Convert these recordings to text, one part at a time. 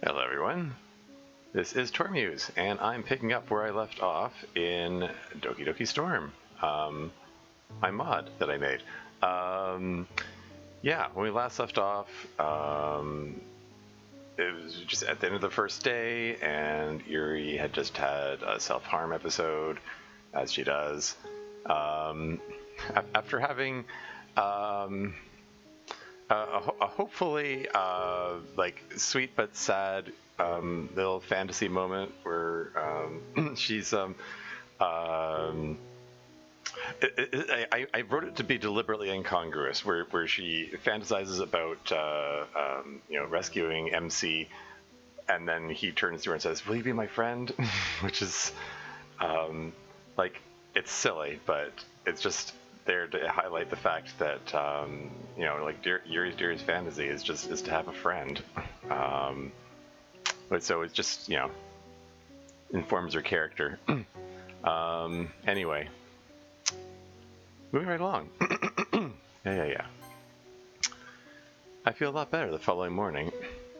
Hello everyone, this is Tormuse, and I'm picking up where I left off in Doki Doki Storm, my mod that I made. Yeah, when we last left off, it was just at the end of the first day, and Yuri had just had a self-harm episode, as she does. After having a hopefully like sweet but sad little fantasy moment where she's I wrote it to be deliberately incongruous, where she fantasizes about rescuing MC, and then he turns to her and says, "Will you be my friend?" Which is like, it's silly, but it's just there to highlight the fact that Yuri's fantasy is to have a friend. But so it just informs her character. Anyway, moving right along. Yeah. I feel a lot better the following morning.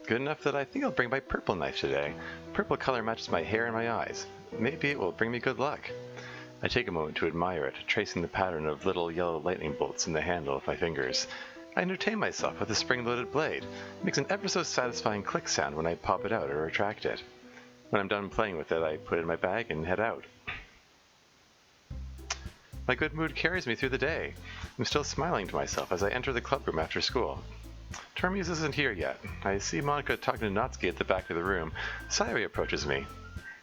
Good enough that I think I'll bring my purple knife today. Purple color matches my hair and my eyes. Maybe it will bring me good luck. I take a moment to admire it, tracing the pattern of little yellow lightning bolts in the handle of my fingers. I entertain myself with the spring-loaded blade. It makes an ever so satisfying click sound when I pop it out or retract it. When I'm done playing with it, I put it in my bag and head out. My good mood carries me through the day. I'm still smiling to myself as I enter the clubroom after school. Tormuse isn't here yet. I see Monica talking to Natsuki at the back of the room. Sayuri approaches me.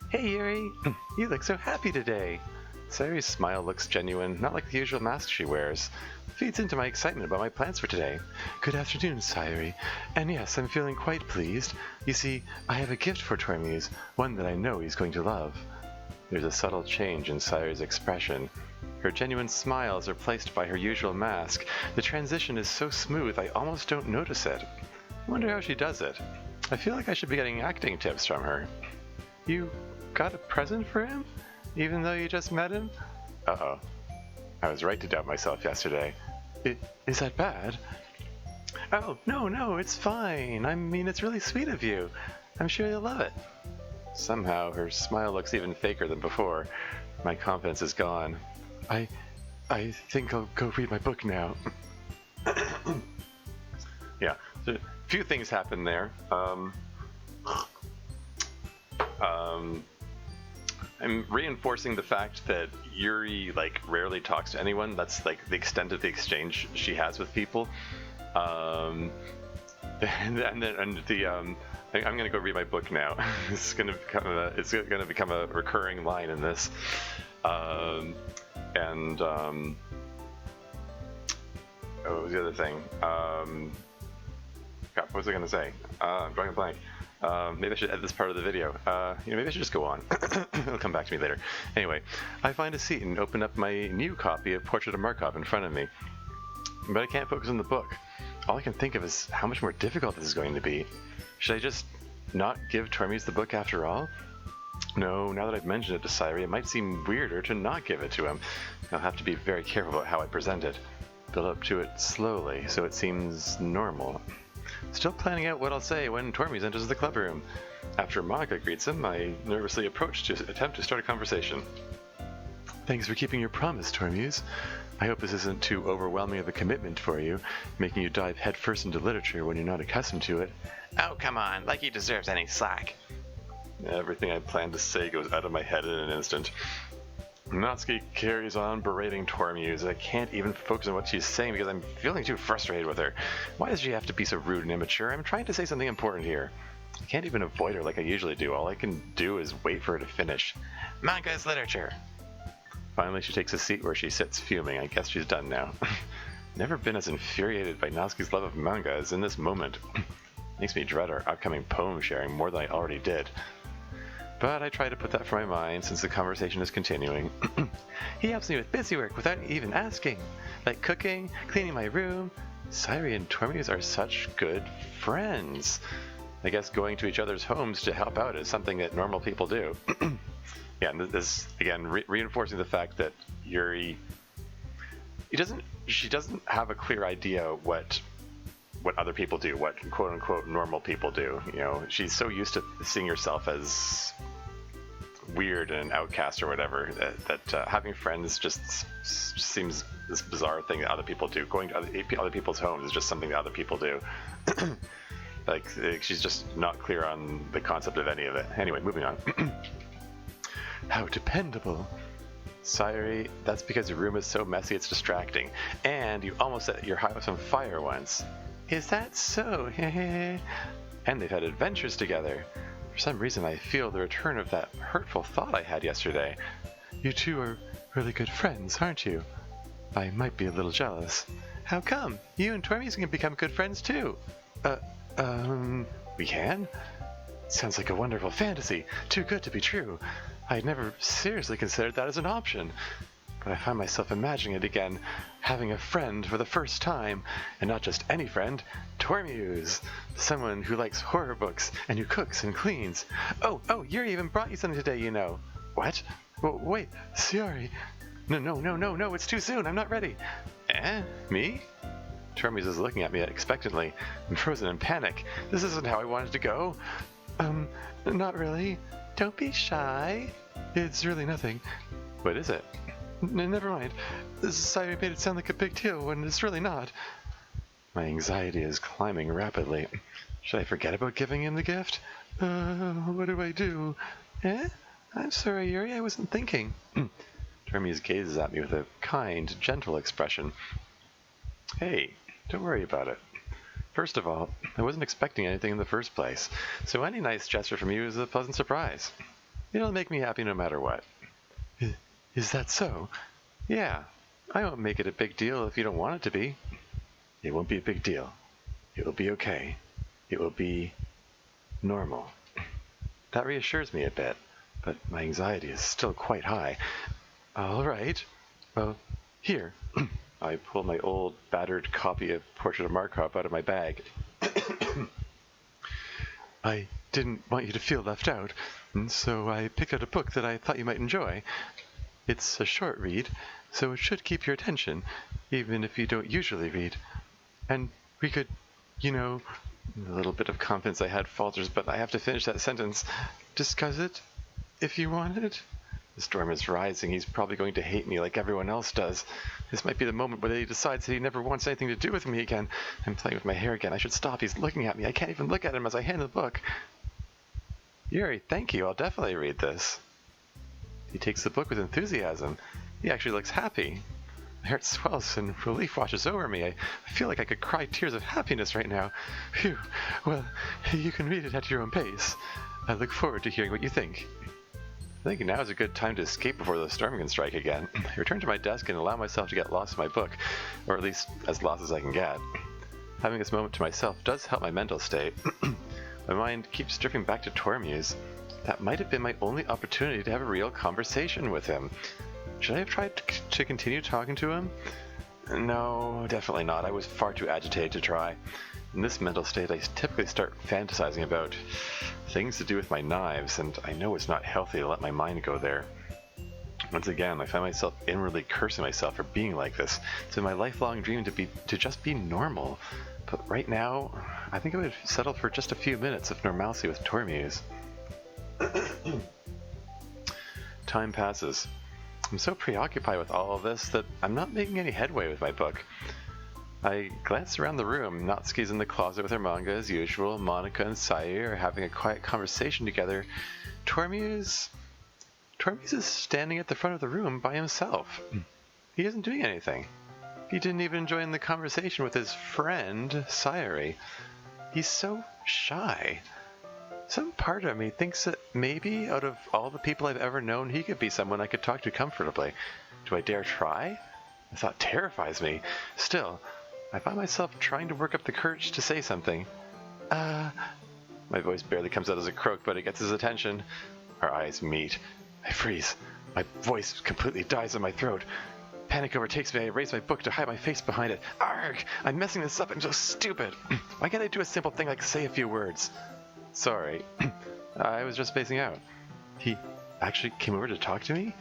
"Hey Yuri, you look so happy today." Sayuri's smile looks genuine, not like the usual mask she wears. It feeds into my excitement about my plans for today. "Good afternoon, Sayuri. And yes, I'm feeling quite pleased. You see, I have a gift for Tormuse, one that I know he's going to love." There's a subtle change in Sayuri's expression. Her genuine smiles are replaced by her usual mask. The transition is so smooth I almost don't notice it. I wonder how she does it. I feel like I should be getting acting tips from her. "You got a present for him? Even though you just met him?" Uh-oh. I was right to doubt myself yesterday. Is that bad?" "Oh, no, it's fine. I mean, it's really sweet of you. I'm sure you'll love it." Somehow, her smile looks even faker than before. My confidence is gone. I think I'll go read my book now." Yeah, so a few things happen there. I'm reinforcing the fact that Yuri rarely talks to anyone. That's the extent of the exchange she has with people. I'm gonna go read my book now. It's gonna become a recurring line in this. What was the other thing? What was I gonna say? I'm drawing a blank. Maybe I should edit this part of the video. Maybe I should just go on. It'll come back to me later. Anyway, I find a seat and open up my new copy of Portrait of Markov in front of me. But I can't focus on the book. All I can think of is how much more difficult this is going to be. Should I just not give Tormuse the book after all? No, now that I've mentioned it to Sayuri, it might seem weirder to not give it to him. I'll have to be very careful about how I present it. Build up to it slowly so it seems normal. Still planning out what I'll say when Tormuse enters the clubroom. After Monica greets him, I nervously approach to attempt to start a conversation. "Thanks for keeping your promise, Tormuse. I hope this isn't too overwhelming of a commitment for you, making you dive headfirst into literature when you're not accustomed to it." "Oh, come on, like he deserves any slack." Everything I planned to say goes out of my head in an instant. Natsuki carries on berating Tormuse. I can't even focus on what she's saying because I'm feeling too frustrated with her. Why does she have to be so rude and immature? I'm trying to say something important here. I can't even avoid her like I usually do. All I can do is wait for her to finish. "Manga is literature." Finally, she takes a seat where she sits fuming. I guess she's done now. Never been as infuriated by Natsuki's love of manga as in this moment. Makes me dread our upcoming poem sharing more than I already did. But I try to put that from my mind since the conversation is continuing. "He helps me with busy work without even asking, like cooking, cleaning my room. Sayuri and Tormuse are such good friends. I guess going to each other's homes to help out is something that normal people do." Yeah, and this again reinforcing the fact that Yuri, she doesn't have a clear idea what what other people do, what quote-unquote normal people do. You know, she's so used to seeing herself as weird and an outcast or whatever that having friends just seems this bizarre thing that other people do. Going to other people's homes is just something that other people do. like she's just not clear on the concept of any of it. Anyway, moving on. How dependable. Sayuri, that's because your room is so messy it's distracting. And you almost set your house on fire once. Is that so? And they've had adventures together. For some reason I feel the return of that hurtful thought I had yesterday. You two are really good friends, aren't you? I might be a little jealous. How come? You and Tormies can become good friends too. We can? Sounds like a wonderful fantasy. Too good to be true. I'd never seriously considered that as an option. But I find myself imagining it again, having a friend for the first time, and not just any friend, Tormuse, someone who likes horror books and who cooks and cleans. Oh, Yuri even brought you something today, you know. What? Wait, Sayuri. No, it's too soon, I'm not ready. Me? Tormuse is looking at me expectantly. I'm frozen in panic. This isn't how I wanted to go. Not really. Don't be shy. It's really nothing. What is it? Never mind. Sayuri made it sound like a big deal when it's really not. My anxiety is climbing rapidly. Should I forget about giving him the gift? What do I do? I'm sorry, Yuri, I wasn't thinking. Tormuse gazes at me with a kind, gentle expression. Hey, don't worry about it. First of all, I wasn't expecting anything in the first place, so any nice gesture from you is a pleasant surprise. It'll make me happy no matter what. Is that so? Yeah, I won't make it a big deal if you don't want it to be. It won't be a big deal. It will be okay. It will be normal. That reassures me a bit, but my anxiety is still quite high. All right. Well, here. I pull my old, battered copy of Portrait of Markov out of my bag. I didn't want you to feel left out, and so I picked out a book that I thought you might enjoy. It's a short read, so it should keep your attention, even if you don't usually read. And we could, a little bit of confidence I had falters, but I have to finish that sentence. Discuss it, if you wanted. The storm is rising. He's probably going to hate me like everyone else does. This might be the moment where he decides that he never wants anything to do with me again. I'm playing with my hair again. I should stop. He's looking at me. I can't even look at him as I hand the book. Yuri, thank you. I'll definitely read this. He takes the book with enthusiasm. He actually looks happy. My heart swells and relief washes over me. I feel like I could cry tears of happiness right now. Phew. Well, you can read it at your own pace. I look forward to hearing what you think. I think now is a good time to escape before the storm can strike again. I return to my desk and allow myself to get lost in my book, or at least as lost as I can get. Having this moment to myself does help my mental state. My mind keeps drifting back to Tormuse. That might have been my only opportunity to have a real conversation with him. Should I have tried to continue talking to him? No, definitely not. I was far too agitated to try. In this mental state, I typically start fantasizing about things to do with my knives, and I know it's not healthy to let my mind go there. Once again, I find myself inwardly cursing myself for being like this. It's been my lifelong dream to just be normal. But right now, I think I would settle for just a few minutes of normalcy with Tormuse. Time passes. I'm so preoccupied with all of this that I'm not making any headway with my book. I glance around the room. Natsuki's in the closet with her manga as usual. Monica and Sayuri are having a quiet conversation together. Tormuse is standing at the front of the room by himself. He isn't doing anything. He didn't even join the conversation with his friend, Sayuri. He's so shy. Some part of me thinks that maybe out of all the people I've ever known, he could be someone I could talk to comfortably. Do I dare try? The thought terrifies me. Still, I find myself trying to work up the courage to say something. My voice barely comes out as a croak, but it gets his attention. Our eyes meet. I freeze. My voice completely dies in my throat. Panic overtakes me. I raise my book to hide my face behind it. Arg! I'm messing this up. I'm so stupid. Why can't I do a simple thing like say a few words? Sorry. I was just spacing out. He actually came over to talk to me?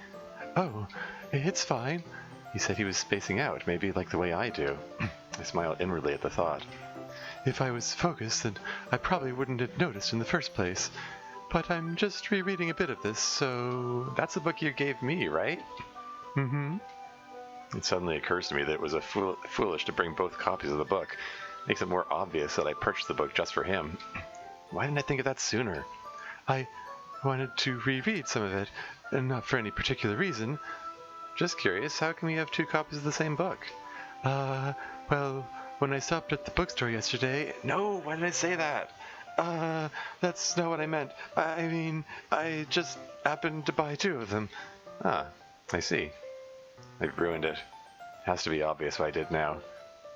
Oh, it's fine. He said he was spacing out, maybe like the way I do. I smiled inwardly at the thought. If I was focused, then I probably wouldn't have noticed in the first place. But I'm just rereading a bit of this, so... That's the book you gave me, right? Mm-hmm. It suddenly occurs to me that it was foolish to bring both copies of the book. Makes it more obvious that I purchased the book just for him. Why didn't I think of that sooner? I wanted to reread some of it, and not for any particular reason. Just curious, how can we have two copies of the same book? Well, when I stopped at the bookstore yesterday... No, why did I say that? That's not what I meant. I mean, I just happened to buy two of them. Ah, I see. I've ruined it. Has to be obvious what I did now.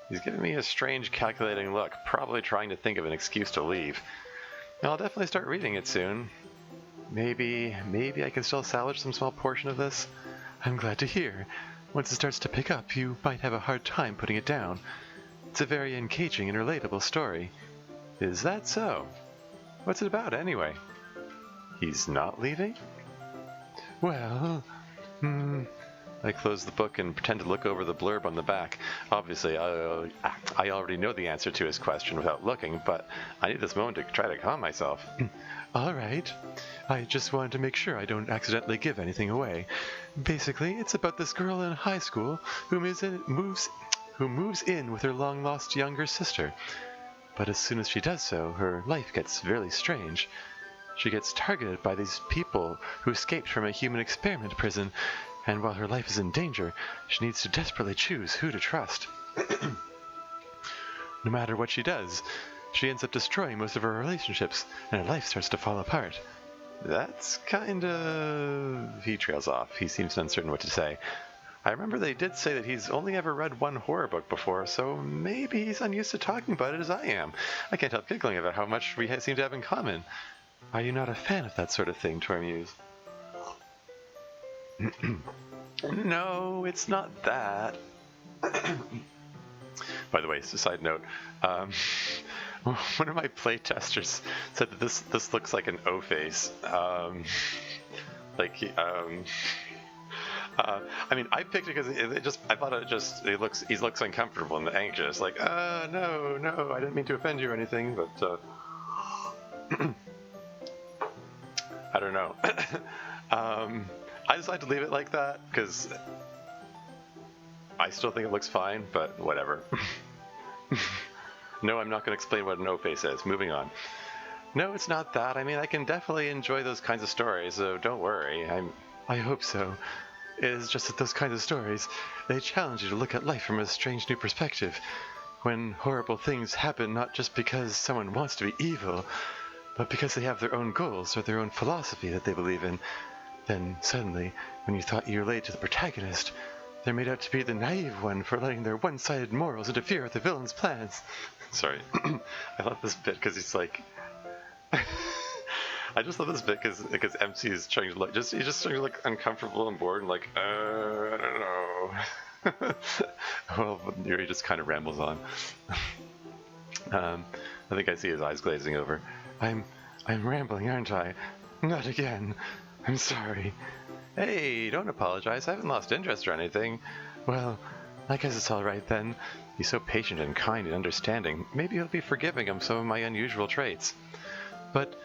He's giving me a strange, calculating look, probably trying to think of an excuse to leave. I'll definitely start reading it soon. Maybe I can still salvage some small portion of this? I'm glad to hear. Once it starts to pick up, you might have a hard time putting it down. It's a very engaging and relatable story. Is that so? What's it about, anyway? He's not leaving? Well, I close the book and pretend to look over the blurb on the back. Obviously, I already know the answer to his question without looking, but I need this moment to try to calm myself. All right. I just wanted to make sure I don't accidentally give anything away. Basically, it's about this girl in high school who moves in with her long-lost younger sister. But as soon as she does so, her life gets really strange. She gets targeted by these people who escaped from a human experiment prison, and while her life is in danger, she needs to desperately choose who to trust. No matter what she does, she ends up destroying most of her relationships, and her life starts to fall apart. That's He trails off. He seems uncertain what to say. I remember they did say that he's only ever read one horror book before, so maybe he's unused to talking about it as I am. I can't help giggling about how much we seem to have in common. Are you not a fan of that sort of thing, Tormuse? No, it's not that. By the way, as a side note, one of my playtesters said that this looks like an O face. I mean, I picked it because I thought he looks uncomfortable and anxious. Like, no, I didn't mean to offend you or anything, but I don't know. I decided to leave it like that because I still think it looks fine, but whatever. No, I'm not going to explain what an O-face is. Moving on. No, it's not that. I mean, I can definitely enjoy those kinds of stories, so don't worry. I hope so. It is just that those kinds of stories, they challenge you to look at life from a strange new perspective. When horrible things happen not just because someone wants to be evil, but because they have their own goals or their own philosophy that they believe in. Then, suddenly, when you thought you related to the protagonist, they're made out to be the naive one for letting their one-sided morals interfere with the villain's plans. Sorry. I love this bit because it's like... I just love this bit because MC is trying to look... he's just trying to look uncomfortable and bored and like, I don't know. Well, Yuri just kind of rambles on. I think I see his eyes glazing over. I'm rambling, aren't I? Not again. I'm sorry. Hey, don't apologize. I haven't lost interest or anything. Well, I guess it's all right then. He's so patient and kind and understanding. Maybe he'll be forgiving of some of my unusual traits. But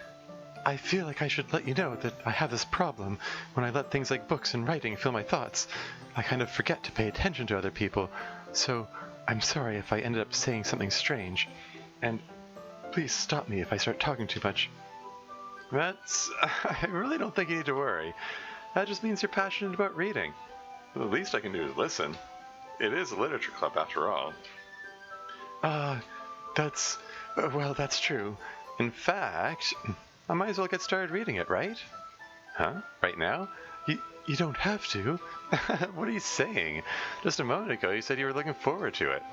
I feel like I should let you know that I have this problem when I let things like books and writing fill my thoughts. I kind of forget to pay attention to other people. So I'm sorry if I ended up saying something strange. And please stop me if I start talking too much. I really don't think you need to worry. That just means you're passionate about reading. The least I can do is listen. It is a literature club after all. That's true. In fact, I might as well get started reading it, right? Huh? Right now? You don't have to. What are you saying? Just a moment ago you said you were looking forward to it.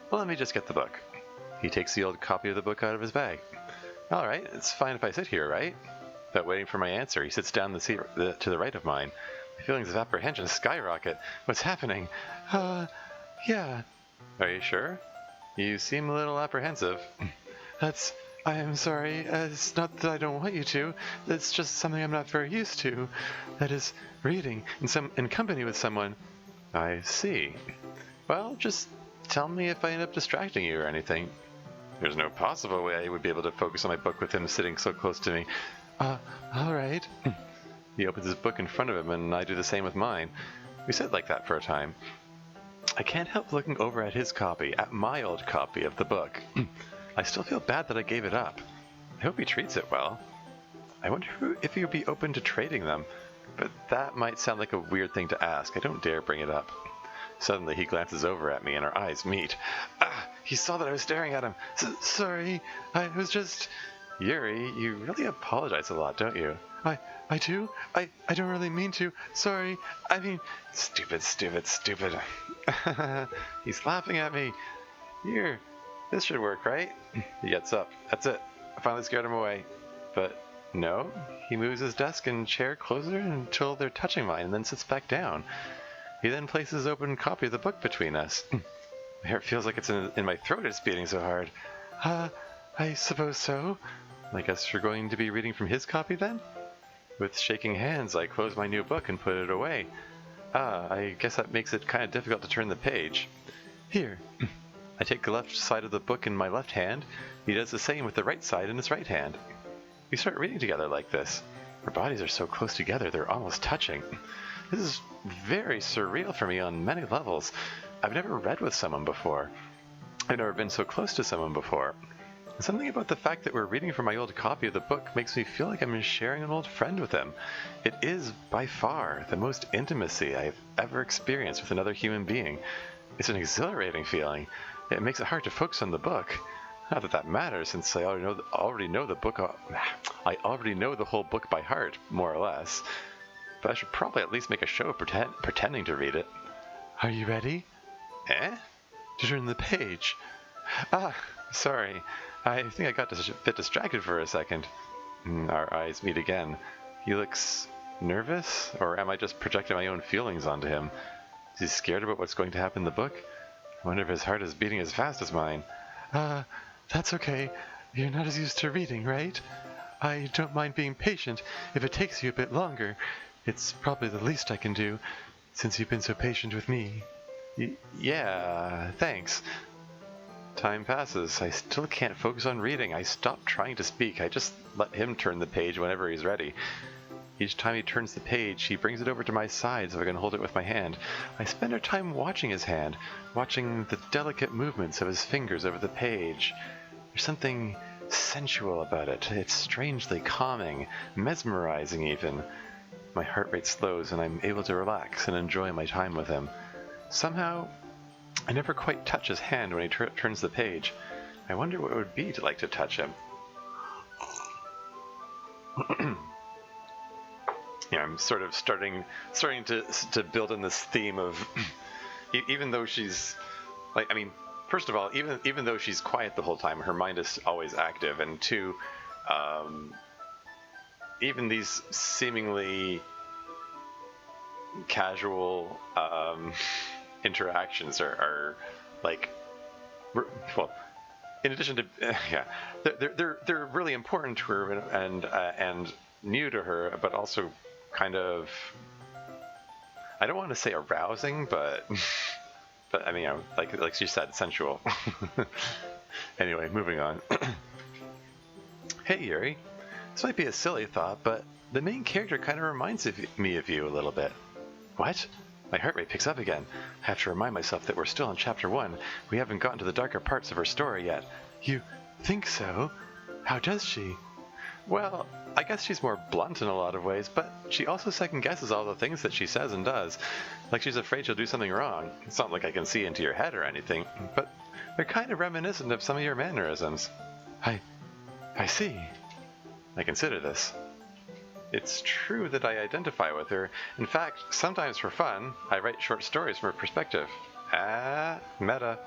Well, let me just get the book. He takes the old copy of the book out of his bag. All right, it's fine if I sit here, right? Without waiting for my answer, he sits down in the seat to the right of mine. My feelings of apprehension skyrocket. What's happening? Yeah. Are you sure? You seem a little apprehensive. I am sorry. It's not that I don't want you to. It's just something I'm not very used to. That is, reading in company with someone. I see. Well, just tell me if I end up distracting you or anything. There's no possible way I would be able to focus on my book with him sitting so close to me. Alright. He opens his book in front of him, and I do the same with mine. We sit like that for a time. I can't help looking over at his copy, at my old copy of the book. I still feel bad that I gave it up. I hope he treats it well. I wonder if he would be open to trading them, but that might sound like a weird thing to ask. I don't dare bring it up. Suddenly he glances over at me and our eyes meet. He saw that I was staring at him. Sorry, I was just... Yuri, you really apologize a lot, don't you? I do? I don't really mean to. Sorry, I mean... Stupid. He's laughing at me. Here, this should work, right? He gets up. That's it. I finally scared him away. But no, he moves his desk and chair closer until they're touching mine and then sits back down. He then places his open copy of the book between us. My heart feels like it's in my throat, it's beating so hard. I suppose so. I guess you're going to be reading from his copy then? With shaking hands, I close my new book and put it away. I guess that makes it kind of difficult to turn the page. Here. I take the left side of the book in my left hand. He does the same with the right side in his right hand. We start reading together like this. Our bodies are so close together, they're almost touching. This is very surreal for me on many levels. I've never read with someone before. I've never been so close to someone before. Something about the fact that we're reading from my old copy of the book makes me feel like I'm sharing an old friend with him. It is, by far, the most intimacy I've ever experienced with another human being. It's an exhilarating feeling. It makes it hard to focus on the book. Not that that matters, since I already know the book. I already know the whole book by heart, more or less. But I should probably at least make a show of pretending to read it. Are you ready? To turn the page. Sorry. I think I got a bit distracted for a second. Our eyes meet again. He looks nervous, or am I just projecting my own feelings onto him? Is he scared about what's going to happen in the book? I wonder if his heart is beating as fast as mine. That's okay. You're not as used to reading, right? I don't mind being patient if it takes you a bit longer. It's probably the least I can do, since you've been so patient with me. Yeah, thanks. Time passes. I still can't focus on reading. I stop trying to speak. I just let him turn the page whenever he's ready. Each time he turns the page, he brings it over to my side so I can hold it with my hand. I spend our time watching his hand, watching the delicate movements of his fingers over the page. There's something sensual about it. It's strangely calming, mesmerizing even. My heart rate slows and I'm able to relax and enjoy my time with him. Somehow, I never quite touch his hand when he turns the page. I wonder what it would be to like to touch him. I'm sort of starting to build in this theme of, even though she's, first of all, even though she's quiet the whole time, her mind is always active, and two, even these seemingly casual interactions are like, well, in addition to they're really important to her and new to her, but also kind of, I don't want to say arousing, but I mean, like she said, sensual. Anyway, moving on. Hey Yuri, this might be a silly thought, but the main character kind of reminds me of you a little bit. What? My heart rate picks up again. I have to remind myself that we're still in chapter 1. We haven't gotten to the darker parts of her story yet. You think so? How does she? Well, I guess she's more blunt in a lot of ways, but she also second-guesses all the things that she says and does. Like she's afraid she'll do something wrong. It's not like I can see into your head or anything, but they're kind of reminiscent of some of your mannerisms. I see. I consider this. It's true that I identify with her. In fact, sometimes for fun, I write short stories from her perspective. Meta.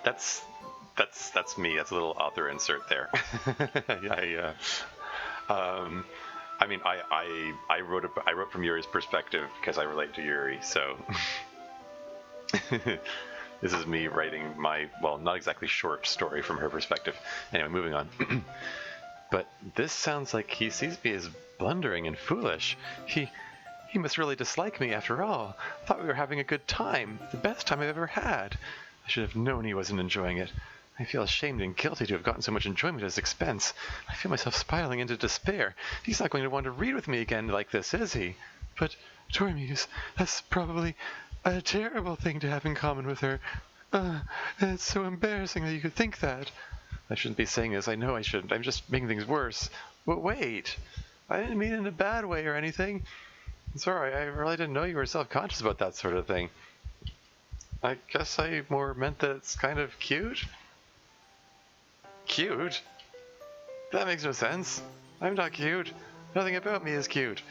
That's me. That's a little author insert there. I wrote from Yuri's perspective because I relate to Yuri, so this is me writing my, well, not exactly short story from her perspective. Anyway, moving on. But this sounds like he sees me as blundering and foolish. He He must really dislike me after all. Thought we were having a good time. The best time I've ever had. I should have known he wasn't enjoying it. I feel ashamed and guilty to have gotten so much enjoyment at his expense. I feel myself spiraling into despair. He's not going to want to read with me again like this, is he? But, Tormuse, that's probably a terrible thing to have in common with her. It's so embarrassing that you could think that. I shouldn't be saying this. I know I shouldn't. I'm just making things worse. But wait. I didn't mean it in a bad way or anything. Sorry, I really didn't know you were self-conscious about that sort of thing. I guess I more meant that it's kind of cute. Cute? That makes no sense. I'm not cute. Nothing about me is cute.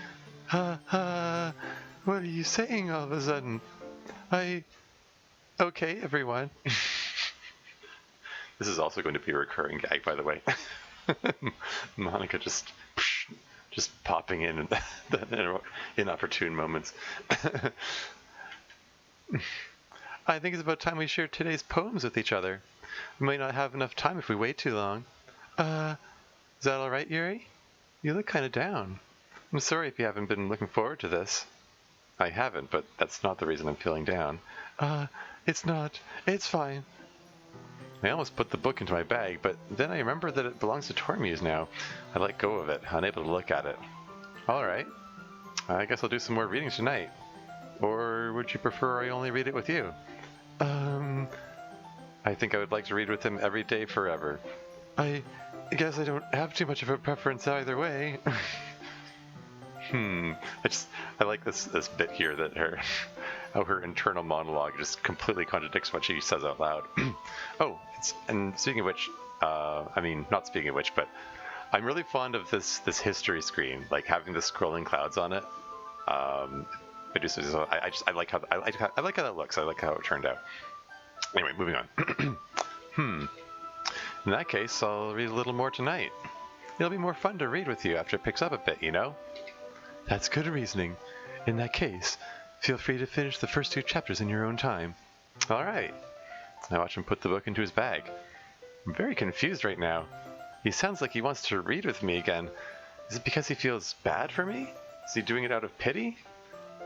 What are you saying all of a sudden? Okay, everyone. This is also going to be a recurring gag, by the way. Monica just popping in the inopportune moments. I think it's about time we shared today's poems with each other. We might not have enough time if we wait too long. Is that alright, Yuri? You look kind of down. I'm sorry if you haven't been looking forward to this. I haven't, but that's not the reason I'm feeling down. It's not. It's fine. I almost put the book into my bag, but then I remembered that it belongs to Tormuse now. I let go of it, unable to look at it. Alright. I guess I'll do some more readings tonight. Or would you prefer I only read it with you? I think I would like to read with him every day forever. I guess I don't have too much of a preference either way. I like this bit here that her internal monologue just completely contradicts what she says out loud. And speaking of which, not speaking of which, but I'm really fond of this history screen, like having the scrolling clouds on it. I like how that looks. I like how it turned out. Anyway, moving on. In that case, I'll read a little more tonight. It'll be more fun to read with you after it picks up a bit, you know? That's good reasoning. In that case, feel free to finish the first 2 chapters in your own time. All right. I watch him put the book into his bag. I'm very confused right now. He sounds like he wants to read with me again. Is it because he feels bad for me? Is he doing it out of pity?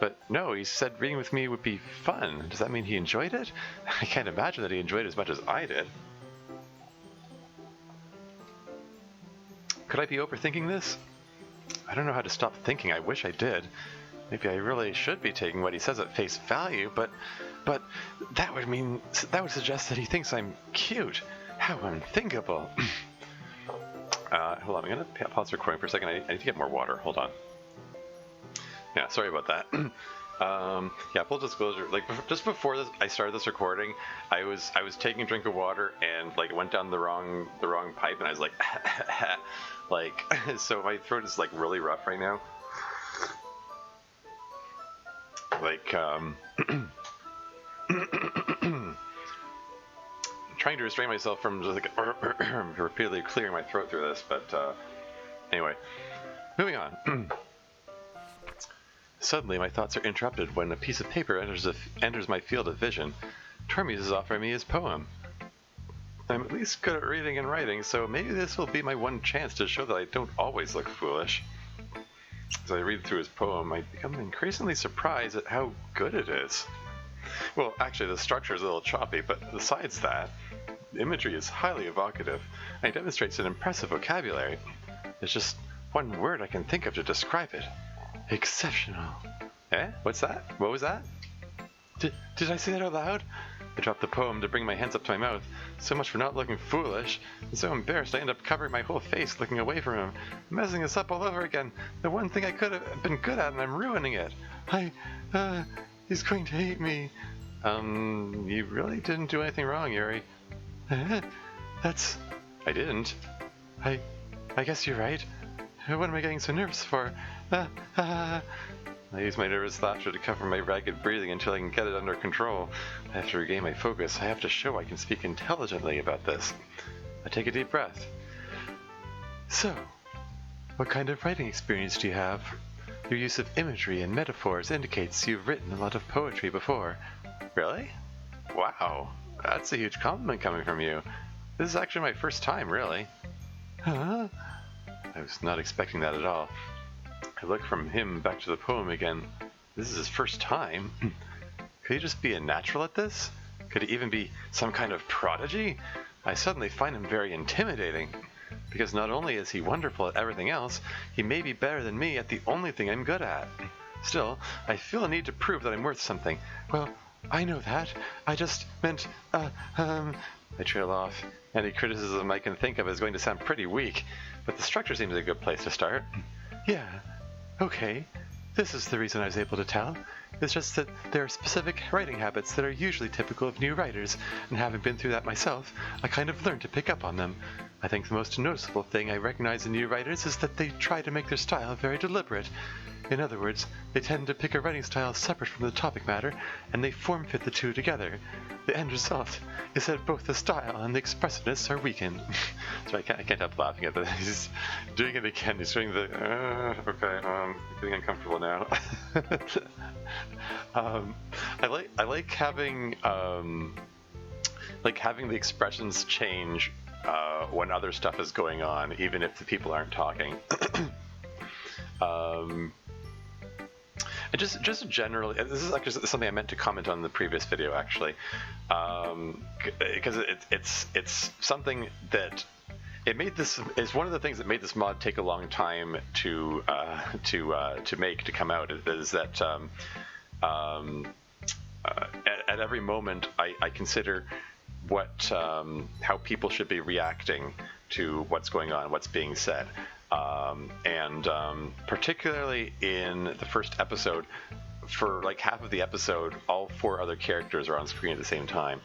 But no, he said reading with me would be fun. Does that mean he enjoyed it? I can't imagine that he enjoyed it as much as I did. Could I be overthinking this? I don't know how to stop thinking. I wish I did. Maybe I really should be taking what he says at face value, but that would suggest that he thinks I'm cute. How unthinkable. Hold on, I'm gonna pause the recording for a second. I need to get more water. Hold on. Yeah, sorry about that. Full disclosure. Like just before this, I started this recording, I was taking a drink of water and like it went down the wrong pipe, and I was like, so my throat is like really rough right now. Trying to restrain myself from just like repeatedly clearing my throat through this, but anyway, moving on. Suddenly, my thoughts are interrupted when a piece of paper enters my field of vision. Tormuse is offering me his poem. I'm at least good at reading and writing, so maybe this will be my one chance to show that I don't always look foolish. As I read through his poem, I become increasingly surprised at how good it is. Well, actually, the structure is a little choppy, but besides that, the imagery is highly evocative, and it demonstrates an impressive vocabulary. There's just one word I can think of to describe it. Exceptional. Eh? What's that? What was that? Did I say that out loud? I dropped the poem to bring my hands up to my mouth. So much for not looking foolish. I'm so embarrassed I end up covering my whole face looking away from him. I'm messing this up all over again. The one thing I could have been good at, and I'm ruining it. He's going to hate me. You really didn't do anything wrong, Yuri. I didn't. I guess you're right. What am I getting so nervous for? I use my nervous laughter to cover my ragged breathing until I can get it under control. I have to regain my focus. I have to show I can speak intelligently about this. I take a deep breath. So, what kind of writing experience do you have? Your use of imagery and metaphors indicates you've written a lot of poetry before. Really? Wow, that's a huge compliment coming from you. This is actually my first time, really. Huh? I was not expecting that at all. I look from him back to the poem again. This is his first time. Could he just be a natural at this? Could he even be some kind of prodigy? I suddenly find him very intimidating. Because not only is he wonderful at everything else, he may be better than me at the only thing I'm good at. Still, I feel a need to prove that I'm worth something. Well, I know that. I just meant, I trail off. Any criticism I can think of is going to sound pretty weak, but the structure seems a good place to start. Yeah, okay. This is the reason I was able to tell. It's just that there are specific writing habits that are usually typical of new writers, and having been through that myself, I kind of learned to pick up on them. I think the most noticeable thing I recognize in new writers is that they try to make their style very deliberate. In other words, they tend to pick a writing style separate from the topic matter, and they form-fit the two together. The end result is that both the style and the expressiveness are weakened. So I can't help laughing at that. He's doing it again. He's doing the, okay, getting uncomfortable now. I like having the expressions change when other stuff is going on, even if the people aren't talking. And just generally, this is actually something I meant to comment on in the previous video, actually, because it's something that it's one of the things that made this mod take a long time to come out. Is that at every moment I consider how people should be reacting to what's going on, what's being said. And particularly in the first episode, for like half of the episode, all 4 other characters are on screen at the same time,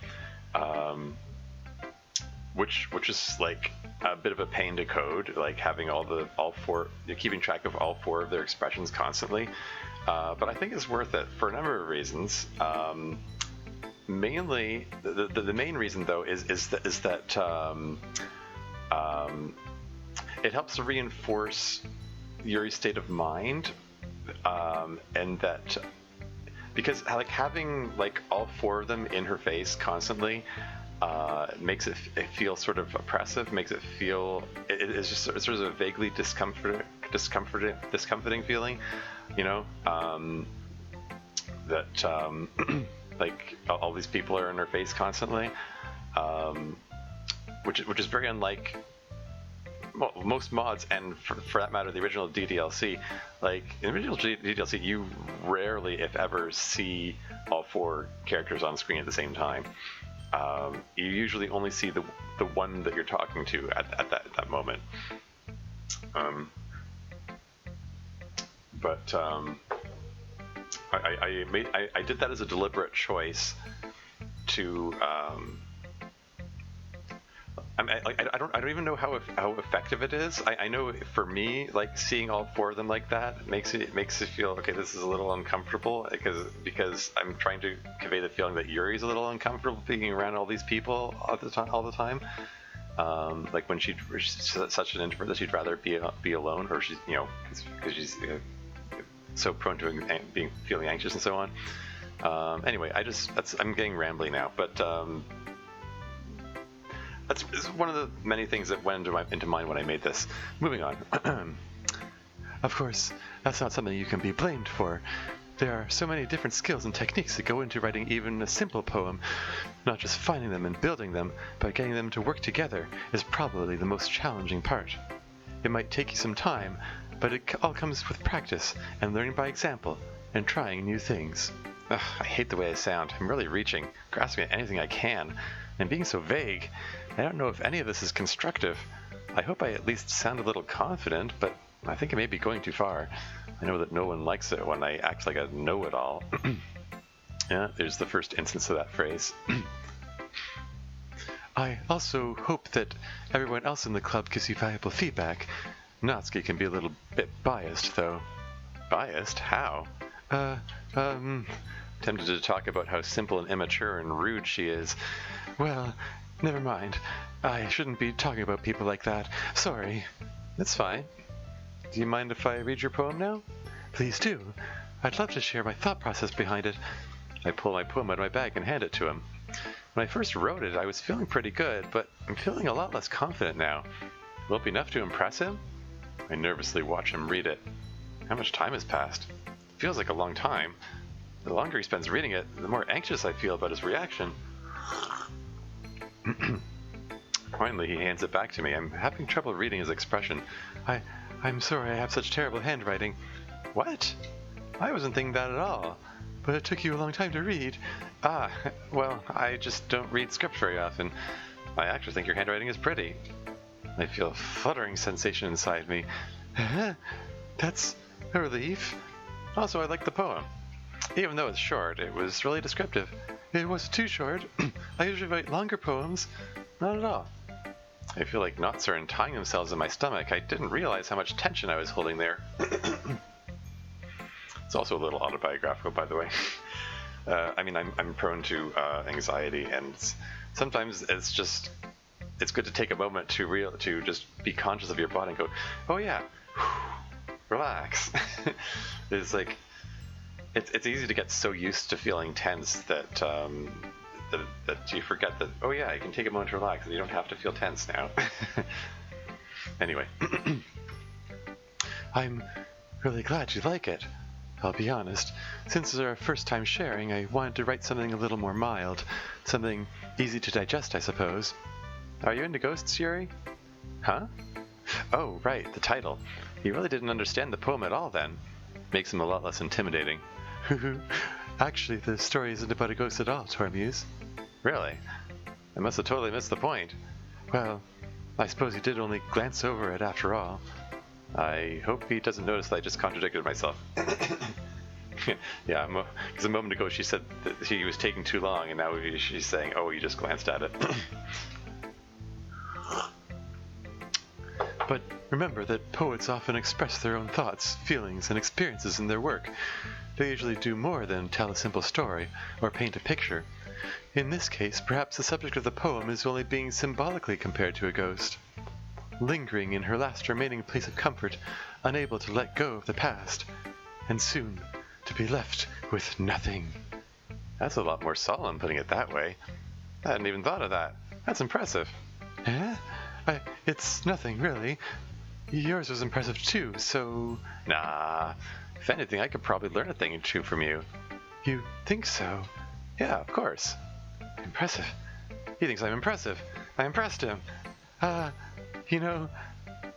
which is like a bit of a pain to code, like having keeping track of all 4 of their expressions constantly. But I think it's worth it for a number of reasons. Mainly, the main reason though is that it helps to reinforce Yuri's state of mind, and that because like having like all 4 of them in her face constantly makes it feel sort of oppressive, makes it feel it's sort of a vaguely discomforting feeling, you know, that like all these people are in her face constantly, which is very unlike most mods, and for that matter, the original DDLC. Like in the original DDLC, you rarely, if ever, see all 4 characters on screen at the same time. You usually only see the one that you're talking to at that moment. I did that as a deliberate choice to. I don't even know how effective it is. I know for me, like seeing all 4 of them like that makes it feel okay. This is a little uncomfortable because I'm trying to convey the feeling that Yuri's a little uncomfortable being around all these people all the time. Like when she's such an introvert that she'd rather be alone, or she's because she's so prone to feeling anxious and so on. Anyway, I'm getting rambly now, but. That's one of the many things that went into mind when I made this. Moving on. Of course, that's not something you can be blamed for. There are so many different skills and techniques that go into writing even a simple poem. Not just finding them and building them, but getting them to work together is probably the most challenging part. It might take you some time, but it all comes with practice and learning by example and trying new things. Ugh, I hate the way I sound. I'm really reaching, grasping at anything I can, and being so vague. I don't know if any of this is constructive. I hope I at least sound a little confident, but I think I may be going too far. I know that no one likes it when I act like a know-it-all. Yeah, there's the first instance of that phrase. I also hope that everyone else in the club gives you valuable feedback. Natsuki can be a little bit biased, though. Biased? How? Tempted to talk about how simple and immature and rude she is. Well, never mind. I shouldn't be talking about people like that. Sorry. It's fine. Do you mind if I read your poem now? Please do. I'd love to share my thought process behind it. I pull my poem out of my bag and hand it to him. When I first wrote it, I was feeling pretty good, but I'm feeling a lot less confident now. Will it be enough to impress him? I nervously watch him read it. How much time has passed? feels like a long time. The longer he spends reading it, the more anxious I feel about his reaction. Finally, he hands it back to me. I'm having trouble reading his expression. I'm sorry I have such terrible handwriting. What? I wasn't thinking that at all. But it took you a long time to read. Ah, well, I just don't read script very often. I actually think your handwriting is pretty. I feel a fluttering sensation inside me. That's a relief. Also, I like the poem. Even though it's short, it was really descriptive. It wasn't too short. I usually write longer poems. Not at all. I feel like knots are untying themselves in my stomach. I didn't realize how much tension I was holding there. It's also a little autobiographical, by the way. I mean, I'm prone to anxiety, and sometimes it's good to take a moment to just be conscious of your body and go, oh yeah, relax. It's like it's easy to get so used to feeling tense that that you forget that, oh yeah, you can take a moment to relax and you don't have to feel tense now. Anyway, I'm really glad you like it. I'll be honest, since it's our first time sharing, I wanted to write something a little more mild, something easy to digest, I suppose. Are you into ghosts, Yuri? Huh? Oh, right, the title. You really didn't understand the poem at all then. Makes him a lot less intimidating. Actually, the story isn't about a ghost at all, Tormuse. Really? I must have totally missed the point. Well, I suppose you did only glance over it after all. I hope he doesn't notice that I just contradicted myself. Yeah, because a moment ago she said that he was taking too long, and now she's saying, oh, you just glanced at it. But remember that poets often express their own thoughts, feelings, and experiences in their work. They usually do more than tell a simple story or paint a picture. In this case, perhaps the subject of the poem is only being symbolically compared to a ghost. Lingering in her last remaining place of comfort, unable to let go of the past, and soon to be left with nothing. That's a lot more solemn putting it that way. I hadn't even thought of that. That's impressive. Eh? It's nothing, really. Yours was impressive too, so... Nah. If anything, I could probably learn a thing or two from you. You think so? Yeah, of course. Impressive. He thinks I'm impressive. I impressed him. You know,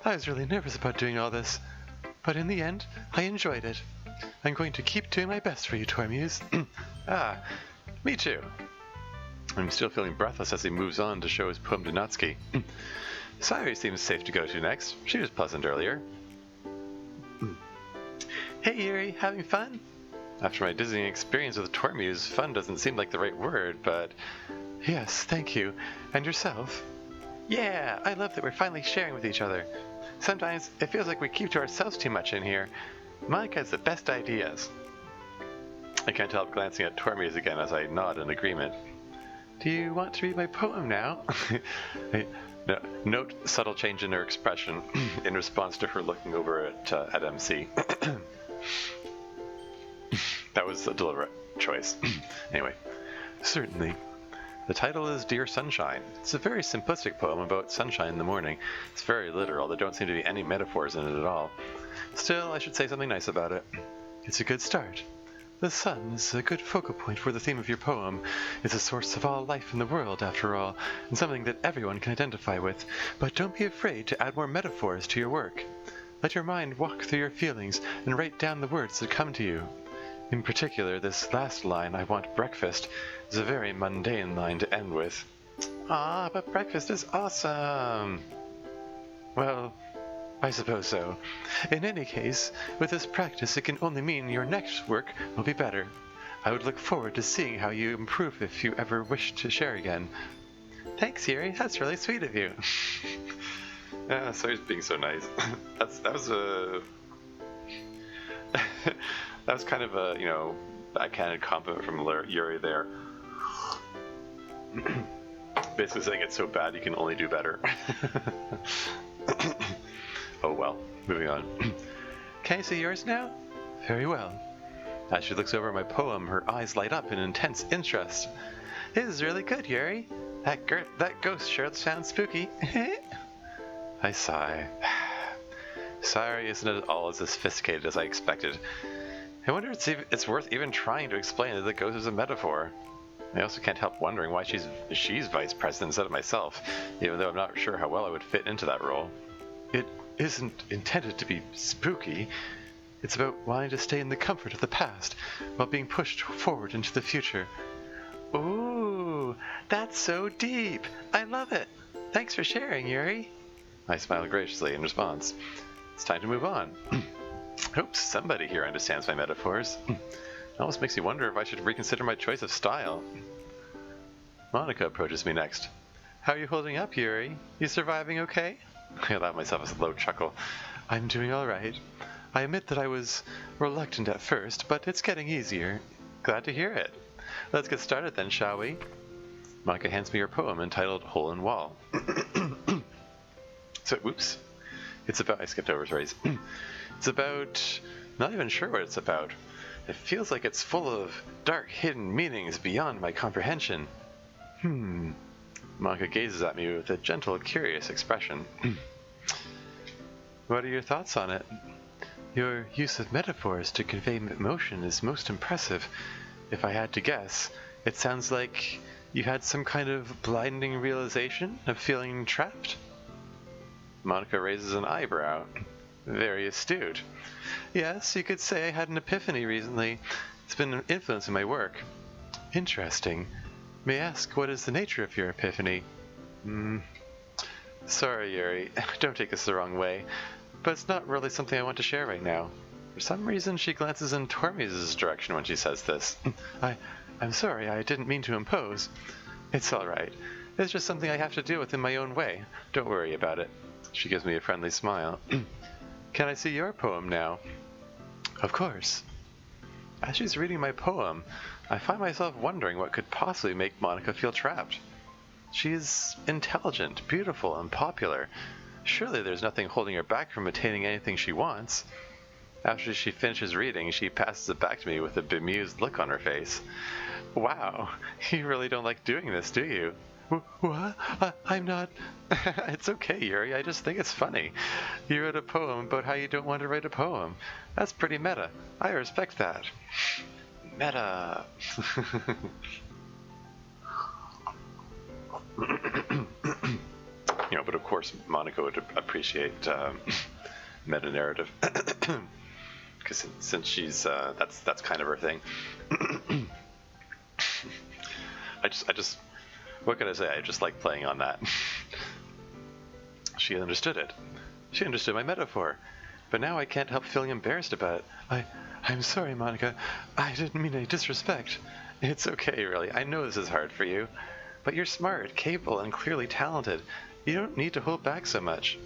I was really nervous about doing all this, but in the end, I enjoyed it. I'm going to keep doing my best for you, Tormuse. Me too. I'm still feeling breathless as he moves on to show his poem to Natsuki. Sayuri seems safe to go to next. She was pleasant earlier. Hey Yuri, having fun? After my dizzying experience with Tormuse, fun doesn't seem like the right word, but... Yes, thank you. And yourself? Yeah, I love that we're finally sharing with each other. Sometimes it feels like we keep to ourselves too much in here. Monica has the best ideas. I can't help glancing at Tormuse again as I nod in agreement. Do you want to read my poem now? Note subtle change in her expression in response to her looking over at MC. That was a deliberate choice. Anyway, certainly. The title is Dear Sunshine. It's a very simplistic poem about sunshine in the morning. It's very literal. There don't seem to be any metaphors in it at all. Still, I should say something nice about it. It's a good start. The sun is a good focal point for the theme of your poem. It's a source of all life in the world, after all, and something that everyone can identify with. But don't be afraid to add more metaphors to your work. Let your mind walk through your feelings and write down the words that come to you. In particular, this last line, I want breakfast, is a very mundane line to end with. Ah, but breakfast is awesome! Well, I suppose so. In any case, with this practice, it can only mean your next work will be better. I would look forward to seeing how you improve if you ever wish to share again. Thanks, Yuri. That's really sweet of you. Yeah, so he's being so nice. That was kind of a, backhanded compliment from Yuri there. Basically saying it's so bad you can only do better. Oh well, moving on. Can I see yours now? Very well. As she looks over my poem, her eyes light up in intense interest. It is really good, Yuri. That ghost sure sounds spooky. I sigh. Sayuri isn't at all as sophisticated as I expected. I wonder if it's worth even trying to explain that the ghost is a metaphor. I also can't help wondering why she's vice president instead of myself, even though I'm not sure how well I would fit into that role. It isn't intended to be spooky. It's about wanting to stay in the comfort of the past while being pushed forward into the future. Ooh, that's so deep. I love it. Thanks for sharing, Yuri. I smiled graciously in response. It's time to move on. Hope somebody here understands my metaphors. It almost makes me wonder if I should reconsider my choice of style. Monica approaches me next. How are you holding up, Yuri? You surviving okay? I allowed myself a low chuckle. I'm doing all right. I admit that I was reluctant at first, but it's getting easier. Glad to hear it. Let's get started then, shall we? Monica hands me her poem entitled Hole in Wall. I skipped over, sorry. It's about... not even sure what it's about. It feels like it's full of dark, hidden meanings beyond my comprehension. Monica gazes at me with a gentle, curious expression. What are your thoughts on it? Your use of metaphors to convey emotion is most impressive. If I had to guess, it sounds like you had some kind of blinding realization of feeling trapped? Monica raises an eyebrow. Very astute. Yes, you could say I had an epiphany recently. It's been influencing my work. Interesting. May I ask, what is the nature of your epiphany? Sorry, Yuri. Don't take this the wrong way, but it's not really something I want to share right now. For some reason, she glances in Tormes' direction when she says this. I'm sorry, I didn't mean to impose. It's all right. It's just something I have to deal with in my own way. Don't worry about it. She gives me a friendly smile. Can I see your poem now? Of course. As she's reading my poem, I find myself wondering what could possibly make Monica feel trapped. She's intelligent, beautiful, and popular. Surely there's nothing holding her back from attaining anything she wants. After she finishes reading, she passes it back to me with a bemused look on her face. Wow, you really don't like doing this, do you? What? I'm not... It's okay, Yuri, I just think it's funny. You wrote a poem about how you don't want to write a poem. That's pretty meta. I respect that. Meta. But of course Monica would appreciate meta-narrative. Because since she's... that's kind of her thing. I just... What can I say? I just like playing on that. She understood it. She understood my metaphor. But now I can't help feeling embarrassed about it. I'm sorry, Monica. I didn't mean any disrespect. It's okay, really. I know this is hard for you. But you're smart, capable, and clearly talented. You don't need to hold back so much.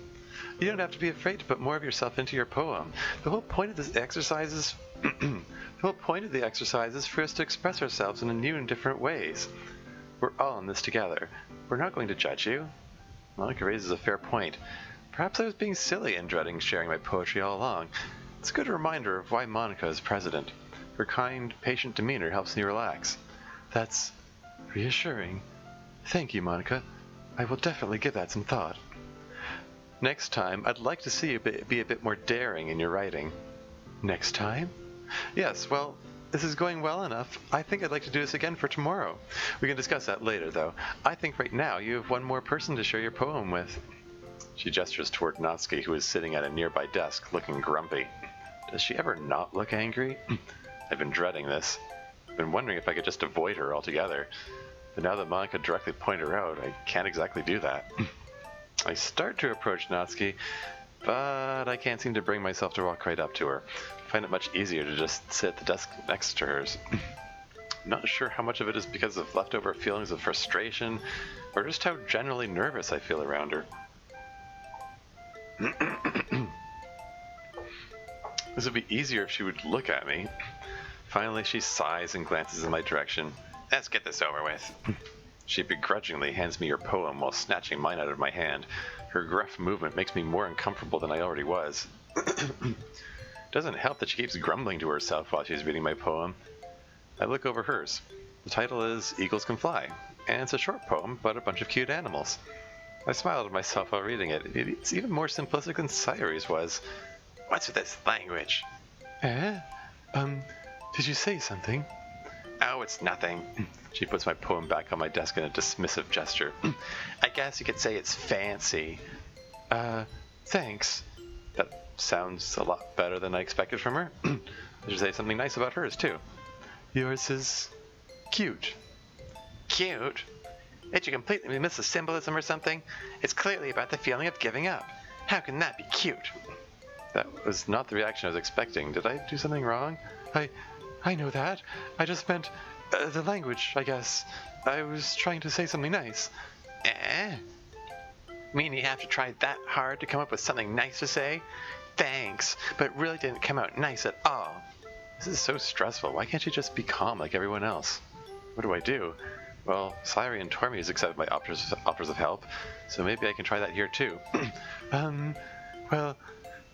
You don't have to be afraid to put more of yourself into your poem. The whole point of this exercise is... the whole point of the exercise is for us to express ourselves in new and different ways. We're all in this together. We're not going to judge you. Monica raises a fair point. Perhaps I was being silly and dreading sharing my poetry all along. It's a good reminder of why Monica is president. Her kind, patient demeanor helps me relax. That's reassuring. Thank you, Monica. I will definitely give that some thought. Next time, I'd like to see you be a bit more daring in your writing. Next time? Yes, well... This is going well enough. I think I'd like to do this again for tomorrow. We can discuss that later, though. I think right now you have one more person to share your poem with. She gestures toward Natsuki, who is sitting at a nearby desk, looking grumpy. Does she ever not look angry? I've been dreading this. I've been wondering if I could just avoid her altogether. But now that Monica directly pointed her out, I can't exactly do that. I start to approach Natsuki, but I can't seem to bring myself to walk right up to her. I find it much easier to just sit at the desk next to hers. I'm not sure how much of it is because of leftover feelings of frustration, or just how generally nervous I feel around her. This would be easier if she would look at me. Finally, she sighs and glances in my direction. Let's get this over with. She begrudgingly hands me her poem while snatching mine out of my hand. Her gruff movement makes me more uncomfortable than I already was. Doesn't help that she keeps grumbling to herself while she's reading my poem. I look over hers. The title is Eagles Can Fly, and it's a short poem about a bunch of cute animals. I smiled at myself while reading it. It's even more simplistic than Sayori's was. What's with this language? Eh? Did you say something? Oh, it's nothing. She puts my poem back on my desk in a dismissive gesture. I guess you could say it's fancy. Thanks. That sounds a lot better than I expected from her. I should say something nice about hers, too. Yours is cute. Cute? Did you completely miss the symbolism or something? It's clearly about the feeling of giving up. How can that be cute? That was not the reaction I was expecting. Did I do something wrong? I know that. I just meant the language, I guess. I was trying to say something nice. Mean you have to try that hard to come up with something nice to say? Thanks, but it really didn't come out nice at all. This is so stressful. Why can't you just be calm like everyone else? What do I do? Well, Sayuri and Tormuse accepted my offers of help, so maybe I can try that here too. Well,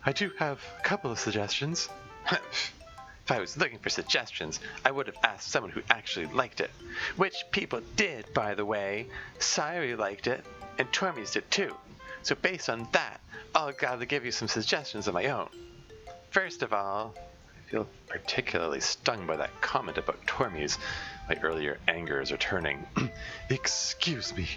I do have a couple of suggestions. If I was looking for suggestions, I would have asked someone who actually liked it. Which people did, by the way. Sayuri liked it, and Tormuse did too. So based on that, I'll gotta give you some suggestions of my own. First of all, I feel particularly stung by that comment about Tormuse. My earlier anger is returning. Excuse me.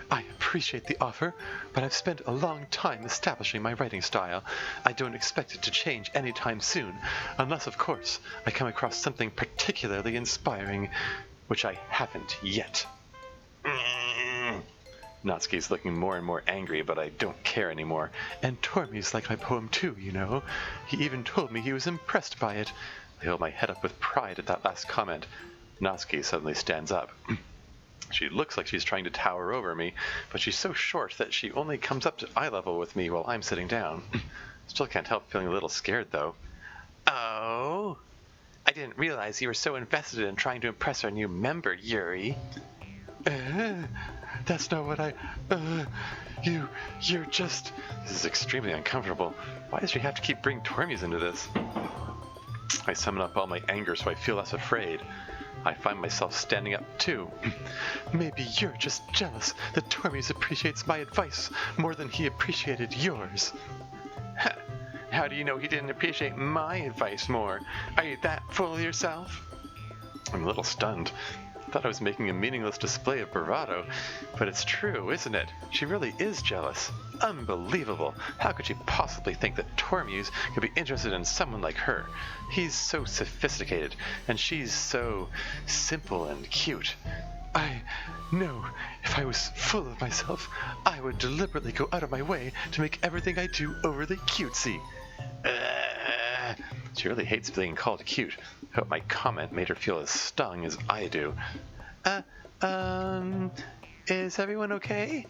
I appreciate the offer, but I've spent a long time establishing my writing style. I don't expect it to change anytime soon, unless, of course, I come across something particularly inspiring, which I haven't yet. Natsuki's looking more and more angry, but I don't care anymore. And Tormuse liked my poem too, you know. He even told me he was impressed by it. I hold my head up with pride at that last comment. Natsuki suddenly stands up. She looks like she's trying to tower over me, but she's so short that she only comes up to eye level with me while I'm sitting down. Still can't help feeling a little scared, though. oh, I didn't realize you were so invested in trying to impress our new member, Yuri. That's not what you're just... This is extremely uncomfortable. Why does she have to keep bringing Tormuse into this? I summon up all my anger so I feel less afraid. I find myself standing up too. Maybe you're just jealous that Tormuse appreciates my advice more than he appreciated yours. How do you know he didn't appreciate my advice more? Are you that full of yourself? I'm a little stunned. I thought I was making a meaningless display of bravado, but it's true, isn't it? She really is jealous. Unbelievable. How could she possibly think that Tormuse could be interested in someone like her? He's so sophisticated, and she's so simple and cute. I know if I was full of myself, I would deliberately go out of my way to make everything I do overly cutesy. She really hates being called cute. I hope my comment made her feel as stung as I do. Is everyone okay?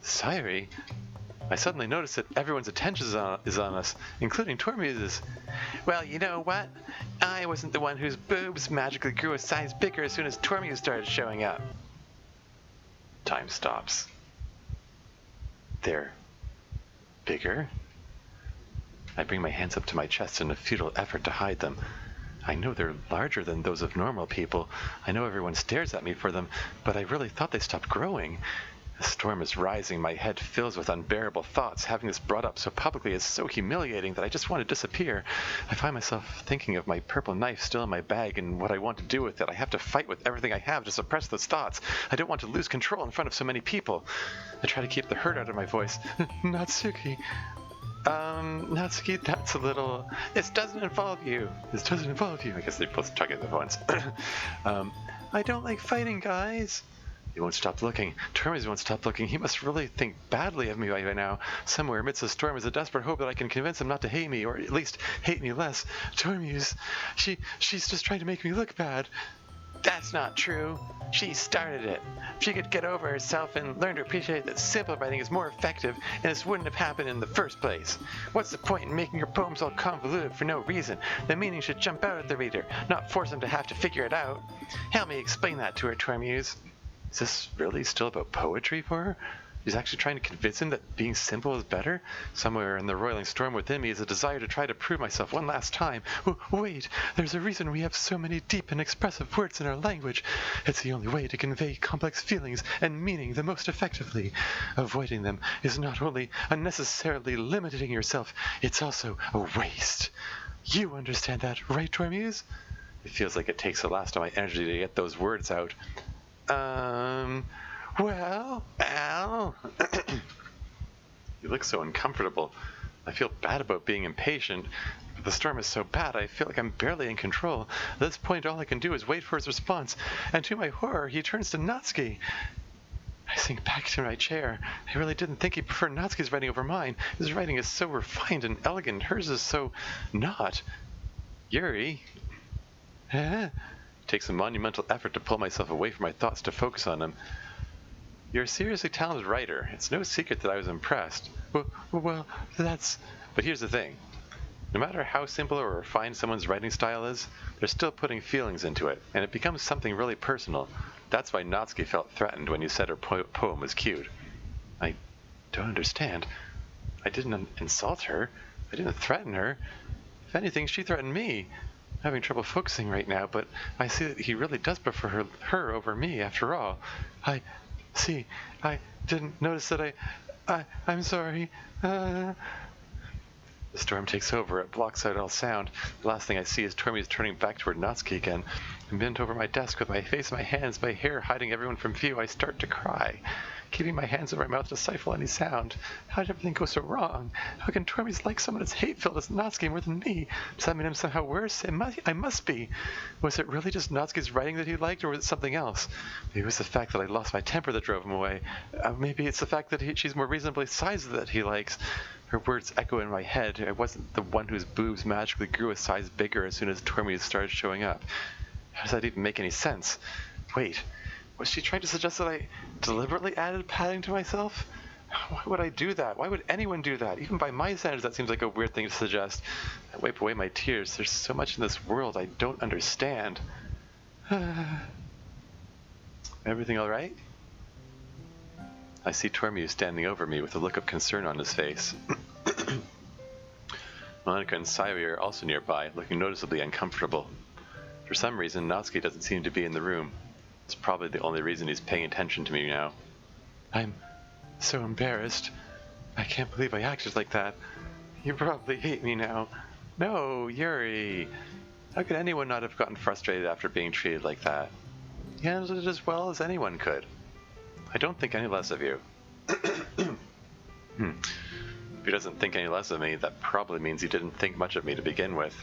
Sayuri? I suddenly noticed that everyone's attention is on us, including Tormuse's. Well, you know what? I wasn't the one whose boobs magically grew a size bigger as soon as Tormuse started showing up. Time stops. They're bigger? I bring my hands up to my chest in a futile effort to hide them. I know they're larger than those of normal people. I know everyone stares at me for them, but I really thought they stopped growing. The storm is rising. My head fills with unbearable thoughts. Having this brought up so publicly is so humiliating that I just want to disappear. I find myself thinking of my purple knife still in my bag and what I want to do with it. I have to fight with everything I have to suppress those thoughts. I don't want to lose control in front of so many people. I try to keep the hurt out of my voice. Natsuki. Natsuki, that's a little... This doesn't involve you. This doesn't involve you. I guess they're both talking at once. I don't like fighting, guys. He won't stop looking. Tormuse won't stop looking. He must really think badly of me by now. Somewhere amidst the storm is a desperate hope that I can convince him not to hate me, or at least hate me less. Tormuse, she's just trying to make me look bad. That's not true. She started it. If she could get over herself and learn to appreciate that simple writing is more effective, and this wouldn't have happened in the first place. What's the point in making your poems all convoluted for no reason? The meaning should jump out at the reader, not force them to have to figure it out. Help me explain that to her, Tormuse. Is this really still about poetry for her? She's actually trying to convince him that being simple is better? Somewhere in the roiling storm within me is a desire to try to prove myself one last time. Wait, there's a reason we have so many deep and expressive words in our language. It's the only way to convey complex feelings and meaning the most effectively. Avoiding them is not only unnecessarily limiting yourself, it's also a waste. You understand that, right, Tormuse? It feels like it takes the last of my energy to get those words out. Well, Al? You look so uncomfortable. I feel bad about being impatient, but the storm is so bad I feel like I'm barely in control. At this point, all I can do is wait for his response, and to my horror, he turns to Natsuki. I sink back to my chair. I really didn't think he preferred Natsuki's writing over mine. His writing is so refined and elegant. Hers is so not. Yuri? It takes a monumental effort to pull myself away from my thoughts to focus on them. You're a seriously talented writer. It's no secret that I was impressed. Well, that's... But here's the thing. No matter how simple or refined someone's writing style is, they're still putting feelings into it, and it becomes something really personal. That's why Natsuki felt threatened when you said her poem was cute. I don't understand. I didn't insult her. I didn't threaten her. If anything, she threatened me. I'm having trouble focusing right now, but I see that he really does prefer her over me, after all. I didn't notice that I'm sorry. The storm takes over. It blocks out all sound. The last thing I see is Tormuse turning back toward Natsuki again. I'm bent over my desk with my face in my hands, my hair hiding everyone from view. I start to cry, keeping my hands over my mouth to stifle any sound. How did everything go so wrong? How can Tormuse like someone as hate-filled as Natsuki more than me? Does that mean I'm somehow worse? I must be. Was it really just Natsuki's writing that he liked, or was it something else? Maybe it was the fact that I lost my temper that drove him away. Maybe it's the fact that she's more reasonably sized that he likes. Her words echo in my head. I wasn't the one whose boobs magically grew a size bigger as soon as Tormuse started showing up. How does that even make any sense? Wait, was she trying to suggest that I deliberately added padding to myself? Why would I do that? Why would anyone do that? Even by my standards, that seems like a weird thing to suggest. I wipe away my tears. There's so much in this world I don't understand. Everything all right? I see Tormuse standing over me with a look of concern on his face. Monica and Sayuri are also nearby, looking noticeably uncomfortable. For some reason, Natsuki doesn't seem to be in the room. It's probably the only reason he's paying attention to me now. I'm so embarrassed. I can't believe I acted like that. You probably hate me now. No, Yuri. How could anyone not have gotten frustrated after being treated like that? You handled it as well as anyone could. I don't think any less of you. If he doesn't think any less of me, that probably means he didn't think much of me to begin with.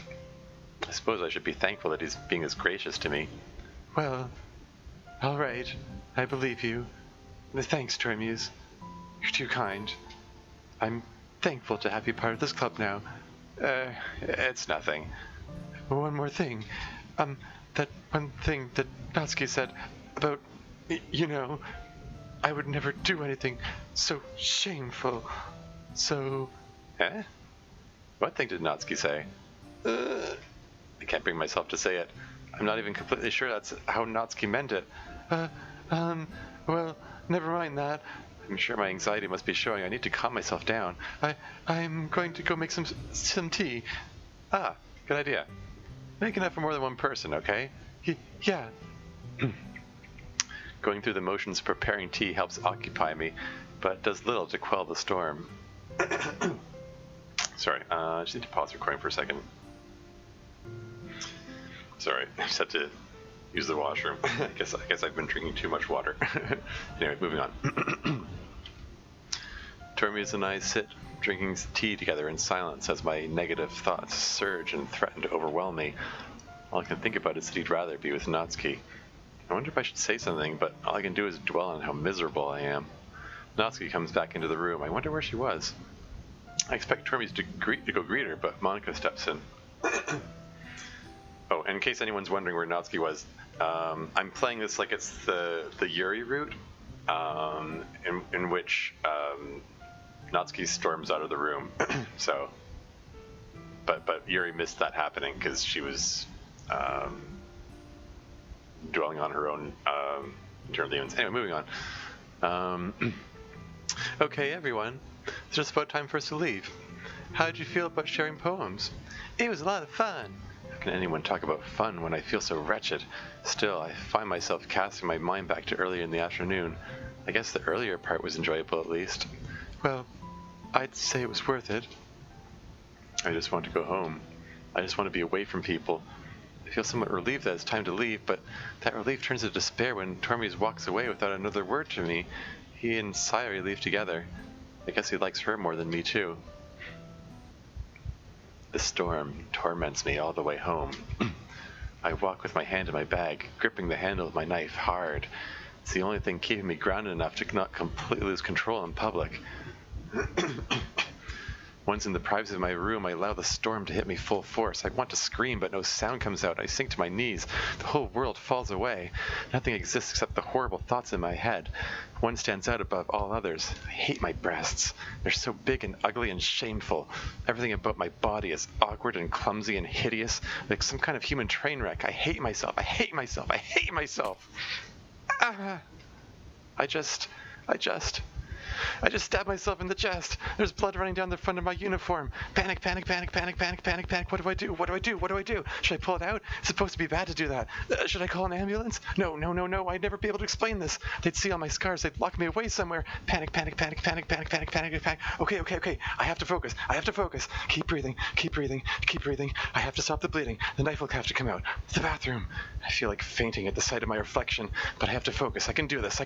I suppose I should be thankful that he's being as gracious to me. Well, all right. I believe you. Thanks, Tormuse. You're too kind. I'm thankful to have you part of this club now. It's nothing. One more thing. That one thing that Natsuki said about, I would never do anything so shameful. So... Eh? What thing did Natsuki say? I can't bring myself to say it. I'm not even completely sure that's how Natsuki meant it. Well, never mind that. I'm sure my anxiety must be showing. I need to calm myself down. I'm going to go make some tea. Ah, good idea. Make enough for more than one person, okay? Yeah. Going through the motions of preparing tea helps occupy me, but does little to quell the storm. Sorry, I just need to pause recording for a second. Sorry, I just had to use the washroom. I guess I've been drinking too much water. Anyway, moving on. Tormuse and I sit drinking tea together in silence as my negative thoughts surge and threaten to overwhelm me. All I can think about is that he'd rather be with Natsuki. I wonder if I should say something, but all I can do is dwell on how miserable I am. Natsuki comes back into the room. I wonder where she was. I expect Tormuse to go greet her, but Monica steps in. Oh, and in case anyone's wondering where Natsuki was, I'm playing this like it's the Yuri route, in which Natsuki storms out of the room. So, but Yuri missed that happening because she was dwelling on her own internal demons. Anyway, moving on. Okay, everyone, it's just about time for us to leave. How did you feel about sharing poems? It was a lot of fun. How can anyone talk about fun when I feel so wretched? Still, I find myself casting my mind back to earlier in the afternoon. I guess the earlier part was enjoyable at least. Well, I'd say it was worth it. I just want to go home. I just want to be away from people. I feel somewhat relieved that it's time to leave, but that relief turns to despair when Tormes walks away without another word to me. He and Sayori leave together. I guess he likes her more than me, too. The storm torments me all the way home. I walk with my hand in my bag, gripping the handle of my knife hard. It's the only thing keeping me grounded enough to not completely lose control in public. Once in the privacy of my room, I allow the storm to hit me full force. I want to scream, but no sound comes out. I sink to my knees. The whole world falls away. Nothing exists except the horrible thoughts in my head. One stands out above all others. I hate my breasts. They're so big and ugly and shameful. Everything about my body is awkward and clumsy and hideous, like some kind of human train wreck. I hate myself. I hate myself. I hate myself. Ah! I just stabbed myself in the chest. There's blood running down the front of my uniform. Panic, panic, panic, panic, panic, panic, panic. What do I do? What do I do? What do I do? Should I pull it out? It's supposed to be bad to do that. Should I call an ambulance? No. I'd never be able to explain this. They'd see all my scars. They'd lock me away somewhere. Panic, panic, panic, panic, panic, panic, panic, panic. Okay. I have to focus. Keep breathing. I have to stop the bleeding. The knife will have to come out. The bathroom. I feel like fainting at the sight of my reflection, but I have to focus. I can do this.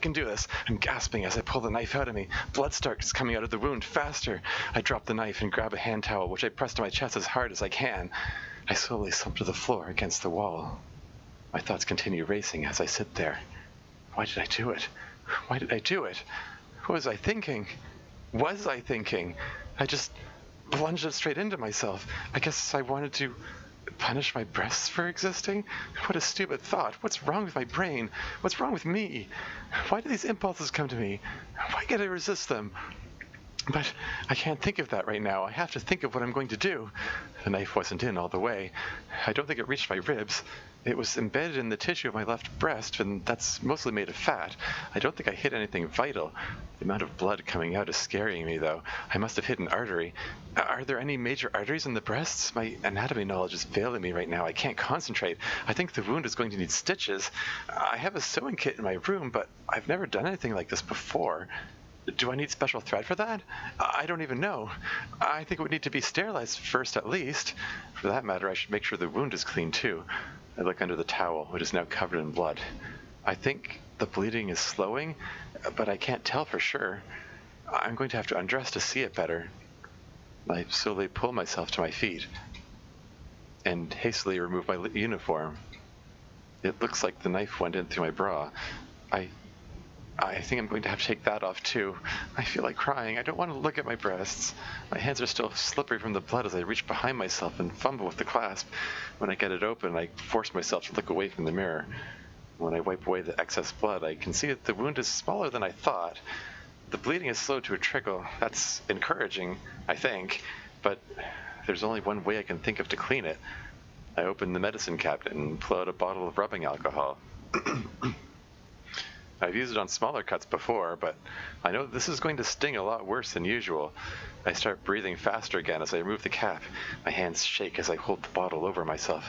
I'm gasping as I pull the knife out of me. Blood starts coming out of the wound faster. I drop the knife and grab a hand towel, which I press to my chest as hard as I can. I slowly slump to the floor against the wall. My thoughts continue racing as I sit there. Why did I do it? What was I thinking? I just plunged it straight into myself. I guess I wanted to punish my breasts for existing? What a stupid thought. What's wrong with my brain? What's wrong with me? Why do these impulses come to me? Why can't I resist them? But I can't think of that right now. I have to think of what I'm going to do. The knife wasn't in all the way. I don't think it reached my ribs. It was embedded in the tissue of my left breast, and that's mostly made of fat. I don't think I hit anything vital. The amount of blood coming out is scaring me, though. I must have hit an artery. Are there any major arteries in the breasts? My anatomy knowledge is failing me right now. I can't concentrate. I think the wound is going to need stitches. I have a sewing kit in my room, but I've never done anything like this before. Do I need special thread for that? I don't even know. I think it would need to be sterilized first, at least. For that matter, I should make sure the wound is clean, too. I look under the towel, which is now covered in blood. I think the bleeding is slowing, but I can't tell for sure. I'm going to have to undress to see it better. I slowly pull myself to my feet and hastily remove my uniform. It looks like the knife went in through my bra. I think I'm going to have to take that off, too. I feel like crying. I don't want to look at my breasts. My hands are still slippery from the blood as I reach behind myself and fumble with the clasp. When I get it open, I force myself to look away from the mirror. When I wipe away the excess blood, I can see that the wound is smaller than I thought. The bleeding is slow to a trickle. That's encouraging, I think. But there's only one way I can think of to clean it. I open the medicine cabinet and pull out a bottle of rubbing alcohol. I've used it on smaller cuts before, but I know this is going to sting a lot worse than usual. I start breathing faster again as I remove the cap. My hands shake as I hold the bottle over myself.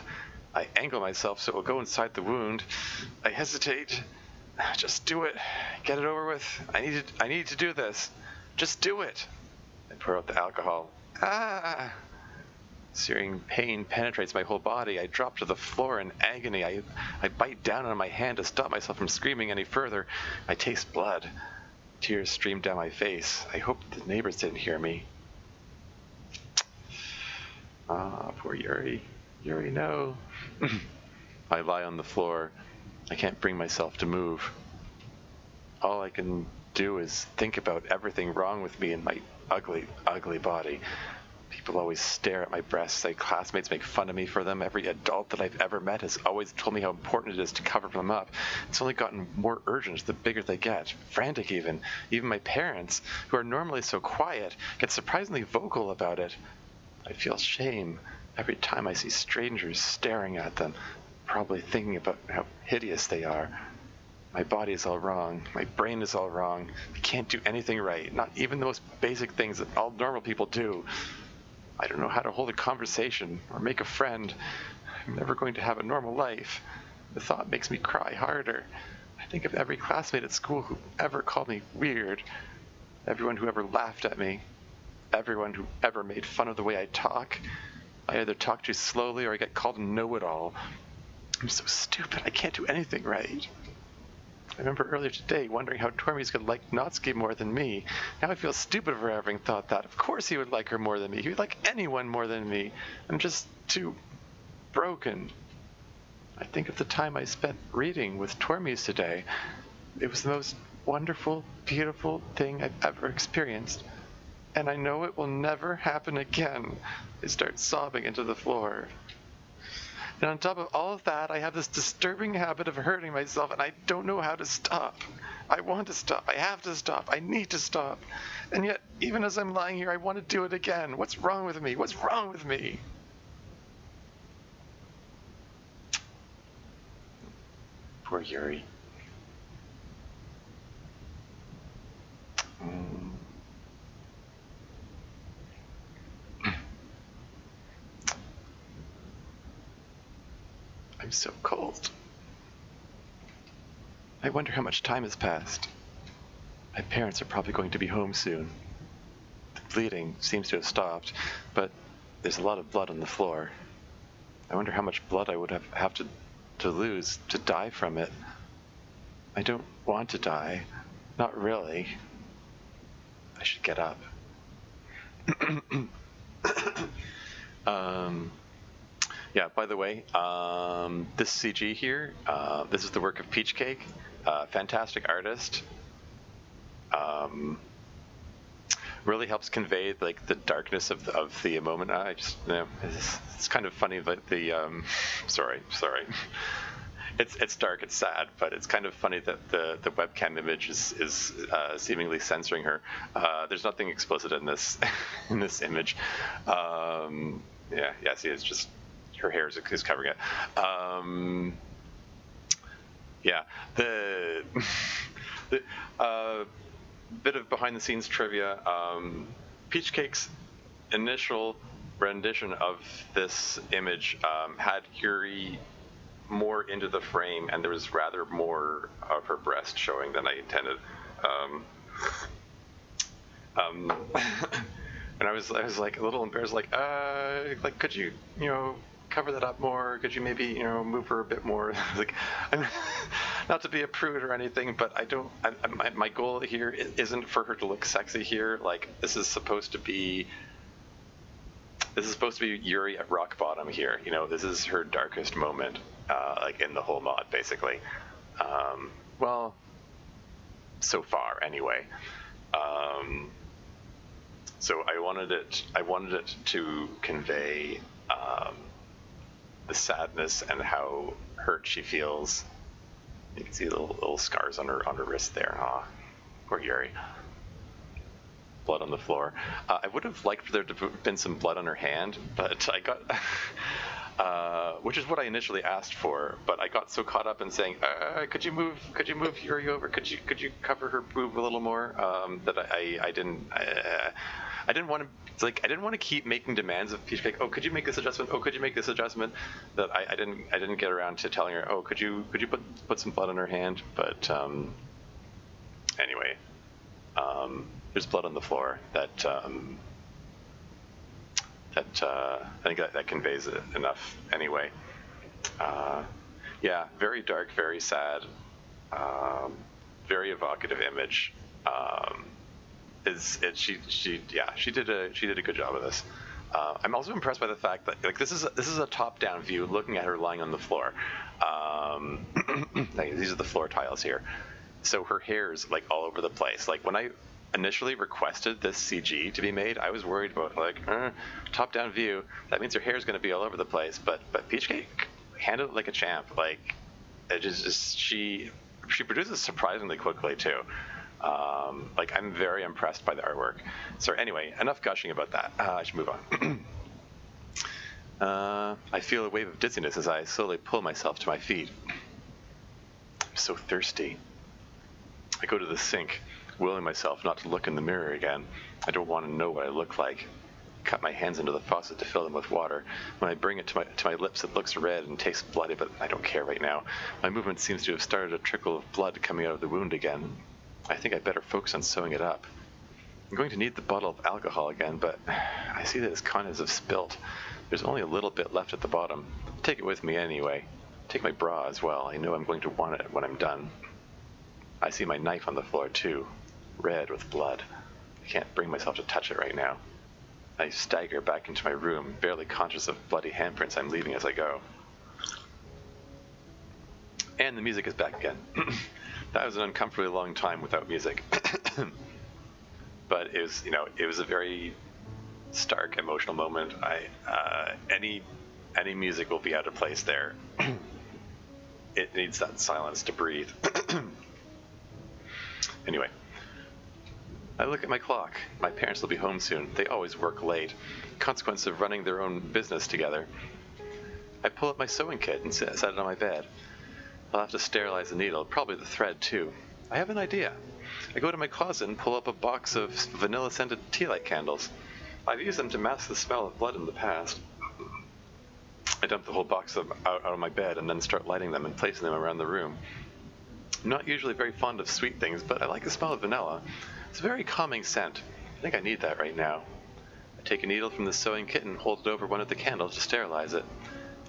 I angle myself so it will go inside the wound. I hesitate. Just do it. Get it over with. I need to do this. Just do it. I pour out the alcohol. Ah! Searing pain penetrates my whole body. I drop to the floor in agony. I bite down on my hand to stop myself from screaming any further. I taste blood. Tears stream down my face. I hope the neighbors didn't hear me. Ah, poor Yuri. Yuri, no. I lie on the floor. I can't bring myself to move. All I can do is think about everything wrong with me and my ugly, ugly body. People always stare at my breasts. My classmates make fun of me for them. Every adult that I've ever met has always told me how important it is to cover them up. It's only gotten more urgent the bigger they get. Frantic even. Even my parents, who are normally so quiet, get surprisingly vocal about it. I feel shame every time I see strangers staring at them, probably thinking about how hideous they are. My body is all wrong. My brain is all wrong. I can't do anything right. Not even the most basic things that all normal people do. I don't know how to hold a conversation or make a friend. I'm never going to have a normal life. The thought makes me cry harder. I think of every classmate at school who ever called me weird, everyone who ever laughed at me, everyone who ever made fun of the way I talk. I either talk too slowly or I get called a know-it-all. I'm so stupid. I can't do anything right. I remember earlier today wondering how Tormes could like Natsuki more than me. Now I feel stupid for having thought that. Of course he would like her more than me. He would like anyone more than me. I'm just too broken. I think of the time I spent reading with Tormes today. It was the most wonderful, beautiful thing I've ever experienced. And I know it will never happen again. I start sobbing into the floor. And on top of all of that, I have this disturbing habit of hurting myself, and I don't know how to stop. I want to stop. I have to stop. I need to stop. And yet, even as I'm lying here, I want to do it again. What's wrong with me? What's wrong with me? Poor Yuri. I'm so cold. I wonder how much time has passed. My parents are probably going to be home soon. The bleeding seems to have stopped, but there's a lot of blood on the floor. I wonder how much blood I would have to lose to die from it. I don't want to die. Not really. I should get up. Yeah, by the way, this CG here, this is the work of Peach Cake, fantastic artist. Really helps convey like the darkness of the moment. I just, you know, it's kind of funny that the sorry. It's dark, it's sad, but it's kind of funny that the webcam image is seemingly censoring her. There's nothing explicit in this in this image. Yeah, see, it's just her hair is covering it. Yeah, the bit of behind the scenes trivia. Peach Cake's initial rendition of this image had Yuri more into the frame, and there was rather more of her breast showing than I intended. And I was like a little embarrassed, like could you cover that up more? Could you maybe move her a bit more? Like, I'm not to be a prude or anything, but my goal here isn't for her to look sexy here. Like, this is supposed to be Yuri at rock bottom here. This is her darkest moment, like in the whole mod, basically. Well, so far anyway. So I wanted it to convey the sadness and how hurt she feels. You can see little scars on her wrist there. Poor Yuri. Blood on the floor. I would have liked for there to have been some blood on her hand, but I got, which is what I initially asked for. But I got so caught up in saying, "Could you move Yuri over? Could you cover her boob a little more?" That I didn't want to I didn't want to keep making demands of Peach Cake. Oh, could you make this adjustment? Oh, could you make this adjustment? That I didn't get around to telling her. Oh, could you put some blood on her hand? But anyway. There's blood on the floor that I think that conveys it enough anyway. Yeah, very dark, very sad, very evocative image. She did a good job of this. I'm also impressed by the fact that this is a top-down view looking at her lying on the floor. These are the floor tiles here. So her hair's like all over the place. Like when I initially requested this CG to be made, I was worried about top-down view. That means her hair's going to be all over the place. But Peach Cake handled it like a champ. Like it just she produces surprisingly quickly too. I'm very impressed by the artwork. So anyway, enough gushing about that. I should move on. I feel a wave of dizziness as I slowly pull myself to my feet. I'm so thirsty. I go to the sink, willing myself not to look in the mirror again. I don't want to know what I look like. I cut my hands into the faucet to fill them with water. When I bring it to my lips, it looks red and tastes bloody, but I don't care right now. My movement seems to have started a trickle of blood coming out of the wound again. I think I better focus on sewing it up. I'm going to need the bottle of alcohol again, but I see that its contents have spilt. There's only a little bit left at the bottom. Take it with me anyway. Take my bra as well. I know I'm going to want it when I'm done. I see my knife on the floor too, red with blood. I can't bring myself to touch it right now. I stagger back into my room, barely conscious of bloody handprints I'm leaving as I go. And the music is back again. That was an uncomfortably long time without music. But it was a very stark emotional moment. Any music will be out of place there. It needs that silence to breathe. Anyway, I look at my clock. My parents will be home soon. They always work late. Consequence of running their own business together. I pull up my sewing kit and set it on my bed. I'll have to sterilize the needle, probably the thread too. I have an idea. I go to my closet and pull up a box of vanilla-scented tea light candles. I've used them to mask the smell of blood in the past. I dump the whole box out of my bed and then start lighting them and placing them around the room. I'm not usually very fond of sweet things, but I like the smell of vanilla. It's a very calming scent. I think I need that right now. I take a needle from the sewing kit and hold it over one of the candles to sterilize it.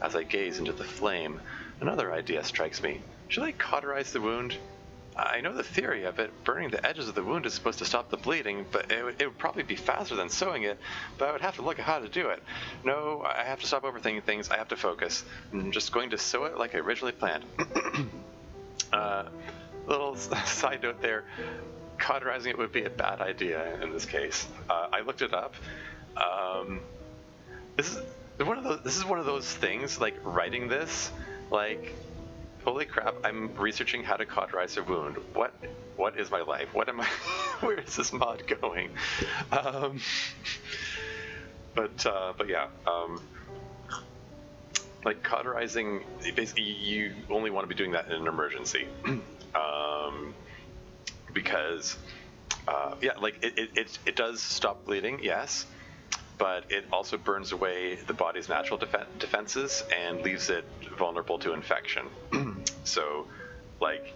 As I gaze into the flame, another idea strikes me. Should I cauterize the wound? I know the theory of it. Burning the edges of the wound is supposed to stop the bleeding, but it would probably be faster than sewing it, but I would have to look at how to do it. No, I have to stop overthinking things. I have to focus. I'm just going to sew it like I originally planned. Little side note there, cauterizing it would be a bad idea in this case. I looked it up. This is one of those things, like writing this, like, holy crap, I'm researching how to cauterize a wound. What is my life? What am I, where is this mod going? But yeah, like cauterizing, basically you only want to be doing that in an emergency. Because, yeah, like it does stop bleeding, yes, but it also burns away the body's natural defenses and leaves it vulnerable to infection. So, like,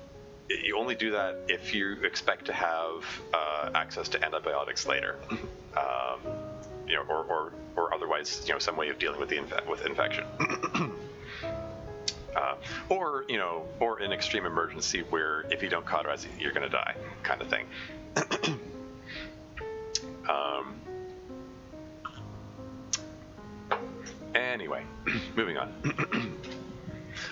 you only do that if you expect to have access to antibiotics later, or otherwise, some way of dealing with with infection. Or an extreme emergency where if you don't cauterize it, you're going to die, kind of thing. Anyway, moving on.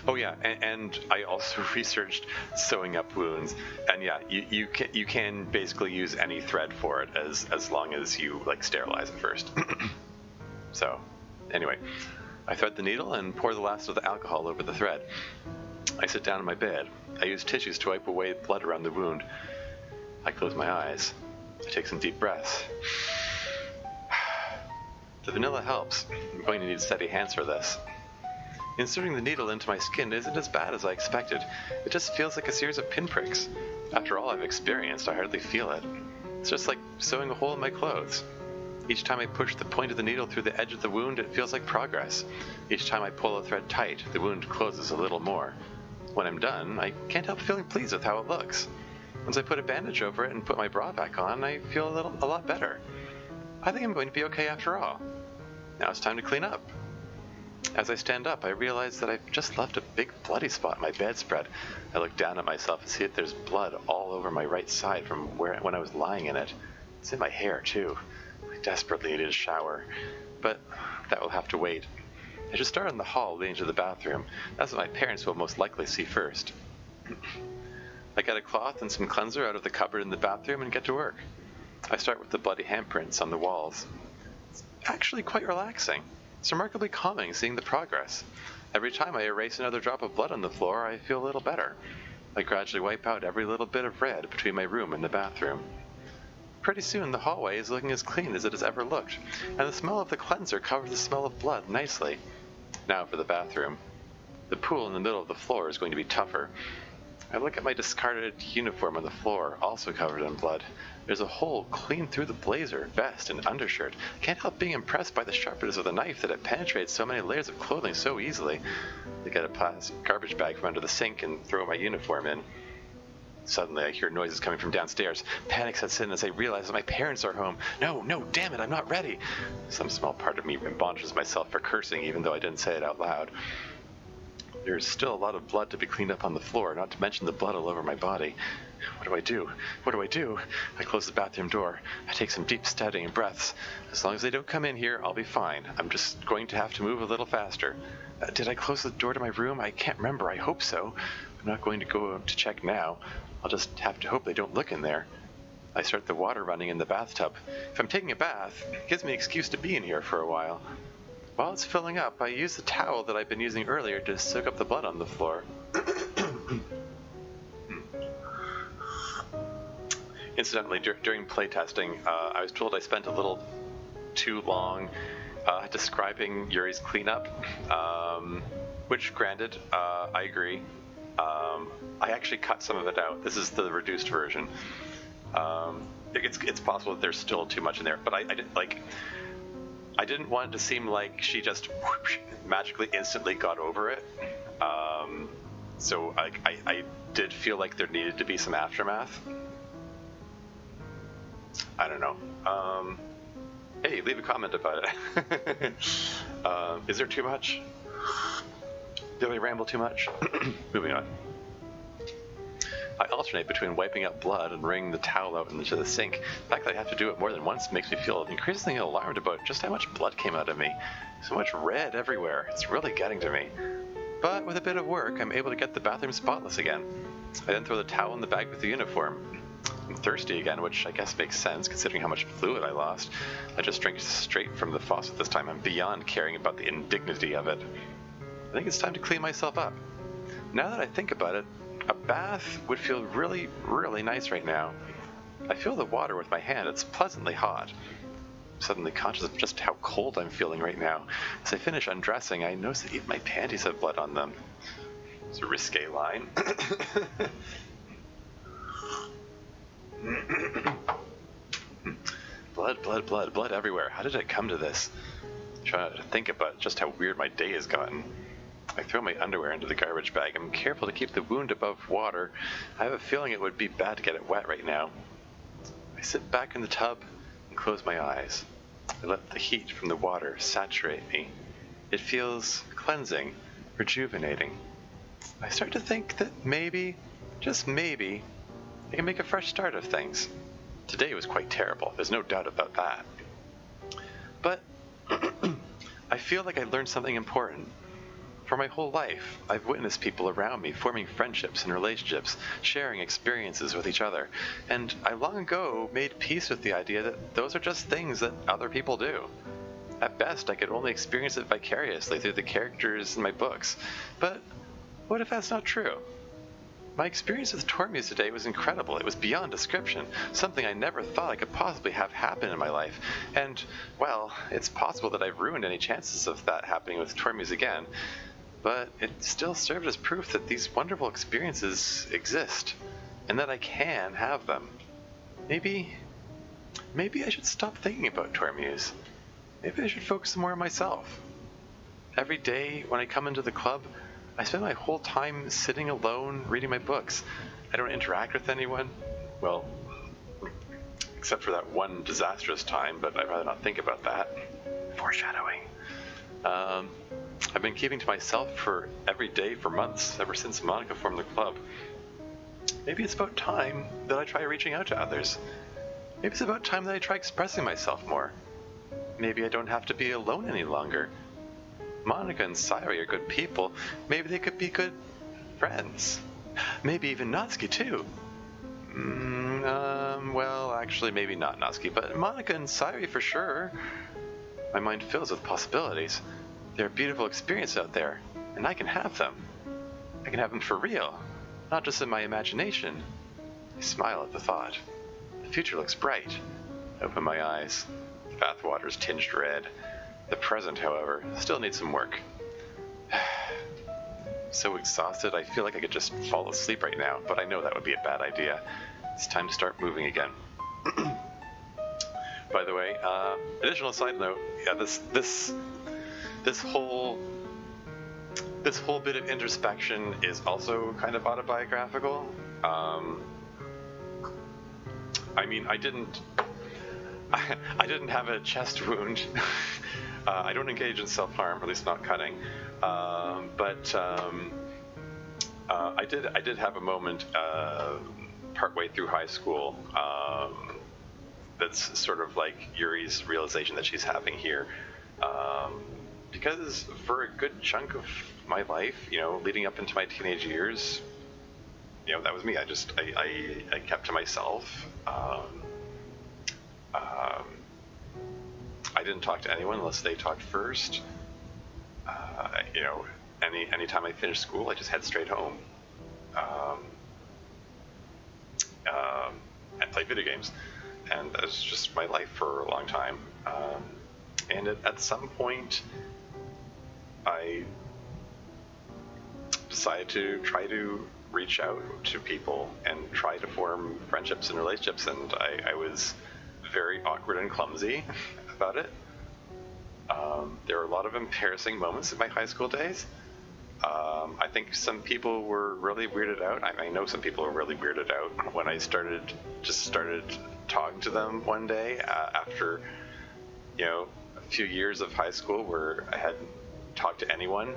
Oh yeah, and I also researched sewing up wounds, and yeah, you can basically use any thread for it as long as you sterilize it first. So, anyway. I thread the needle and pour the last of the alcohol over the thread. I sit down in my bed. I use tissues to wipe away blood around the wound. I close my eyes. I take some deep breaths. The vanilla helps. I'm going to need steady hands for this. Inserting the needle into my skin isn't as bad as I expected. It just feels like a series of pinpricks. After all I've experienced, I hardly feel it. It's just like sewing a hole in my clothes. Each time I push the point of the needle through the edge of the wound, it feels like progress. Each time I pull the thread tight, the wound closes a little more. When I'm done, I can't help feeling pleased with how it looks. Once I put a bandage over it and put my bra back on, I feel a lot better. I think I'm going to be okay after all. Now it's time to clean up. As I stand up, I realize that I've just left a big bloody spot in my bedspread. I look down at myself and see that there's blood all over my right side from when I was lying in it. It's in my hair, too. I desperately needed a shower, but that will have to wait. I should start in the hall leading to the bathroom. That's what my parents will most likely see first. I get a cloth and some cleanser out of the cupboard in the bathroom and get to work. I start with the bloody handprints on the walls. It's actually quite relaxing. It's remarkably calming seeing the progress. Every time I erase another drop of blood on the floor, I feel a little better. I gradually wipe out every little bit of red between my room and the bathroom. Pretty soon the hallway is looking as clean as it has ever looked, and the smell of the cleanser covers the smell of blood nicely. Now for the bathroom. The pool in the middle of the floor is going to be tougher. I look at my discarded uniform on the floor, also covered in blood. There's a hole clean through the blazer, vest, and undershirt. Can't help being impressed by the sharpness of the knife that it penetrates so many layers of clothing so easily. I get a plastic garbage bag from under the sink and throw my uniform in. Suddenly, I hear noises coming from downstairs. Panic sets in as I realize that my parents are home. No, damn it, I'm not ready. Some small part of me admonishes myself for cursing, even though I didn't say it out loud. There's still a lot of blood to be cleaned up on the floor, not to mention the blood all over my body. What do I do? What do I do? I close the bathroom door. I take some deep staggering breaths. As long as they don't come in here, I'll be fine. I'm just going to have to move a little faster. Did I close the door to my room? I can't remember. I hope so. I'm not going to go to check now. I'll just have to hope they don't look in there. I start the water running in the bathtub. If I'm taking a bath, it gives me an excuse to be in here for a while. While it's filling up, I use the towel that I've been using earlier to soak up the blood on the floor. Incidentally, during playtesting, I was told I spent a little too long describing Yuri's cleanup, which, granted, I agree. I actually cut some of it out. This is the reduced version. It's possible that there's still too much in there, but I didn't want it to seem like she just whoosh, magically instantly got over it. So I did feel like there needed to be some aftermath. I don't know. Hey, leave a comment about it. Is there too much? Did I ramble too much? Moving on. I alternate between wiping up blood and wringing the towel out into the sink. The fact that I have to do it more than once makes me feel increasingly alarmed about just how much blood came out of me. So much red everywhere. It's really getting to me. But with a bit of work, I'm able to get the bathroom spotless again. I then throw the towel in the bag with the uniform. I'm thirsty again, which I guess makes sense considering how much fluid I lost. I just drink straight from the faucet this time. I'm beyond caring about the indignity of it. I think it's time to clean myself up. Now that I think about it, a bath would feel really, really nice right now. I feel the water with my hand. It's pleasantly hot. I'm suddenly conscious of just how cold I'm feeling right now. As I finish undressing, I notice that even my panties have blood on them. It's a risque line. Blood everywhere. How did it come to this? I'm trying to think about just how weird my day has gotten. I throw my underwear into the garbage bag. I'm careful to keep the wound above water. I have a feeling it would be bad to get it wet right now. I sit back in the tub and close my eyes. I let the heat from the water saturate me. It feels cleansing, rejuvenating. I start to think that maybe, just maybe, I can make a fresh start of things. Today was quite terrible. There's no doubt about that. But I feel like I learned something important. For my whole life, I've witnessed people around me forming friendships and relationships, sharing experiences with each other, and I long ago made peace with the idea that those are just things that other people do. At best, I could only experience it vicariously through the characters in my books, but what if that's not true? My experience with Tormuse today was incredible. It was beyond description, something I never thought I could possibly have happen in my life, and, well, it's possible that I've ruined any chances of that happening with Tormuse again. But it still served as proof that these wonderful experiences exist, and that I can have them. Maybe I should stop thinking about Tormuse. Maybe I should focus more on myself. Every day when I come into the club, I spend my whole time sitting alone reading my books. I don't interact with anyone. Well, except for that one disastrous time, but I'd rather not think about that. Foreshadowing. I've been keeping to myself for every day for months, ever since Monica formed the club. Maybe it's about time that I try reaching out to others. Maybe it's about time that I try expressing myself more. Maybe I don't have to be alone any longer. Monica and Sayori are good people. Maybe they could be good friends. Maybe even Natsuki too. Well, actually maybe not Natsuki, but Monica and Sayori for sure. My mind fills with possibilities. There are beautiful experiences out there, and I can have them. I can have them for real, not just in my imagination. I smile at the thought. The future looks bright. I open my eyes. The bathwater's tinged red. The present, however, still needs some work. So exhausted, I feel like I could just fall asleep right now, but I know that would be a bad idea. It's time to start moving again. By the way, additional side note, yeah, this whole bit of introspection is also kind of autobiographical. I mean, I didn't have a chest wound. I don't engage in self-harm, at least not cutting. But I did have a moment partway through high school that's sort of like Yuri's realization that she's having here. Because for a good chunk of my life, leading up into my teenage years, that was me. I kept to myself. I didn't talk to anyone unless they talked first. Anytime I finished school, I just head straight home. And play video games. And that was just my life for a long time. And at some point, I decided to try to reach out to people and try to form friendships and relationships, and I was very awkward and clumsy about it. There were a lot of embarrassing moments in my high school days. I think some people were really weirded out. I know some people were really weirded out when I started talking to them one day after, a few years of high school where I hadn't talked to anyone.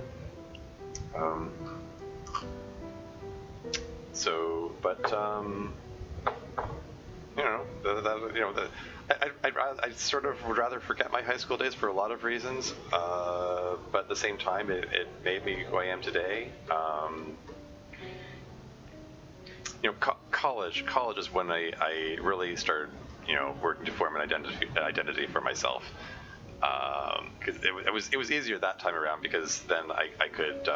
I sort of would rather forget my high school days for a lot of reasons, but at the same time, it made me who I am today. College is when I really started, working to form an identity for myself. Because it was easier that time around, because then I could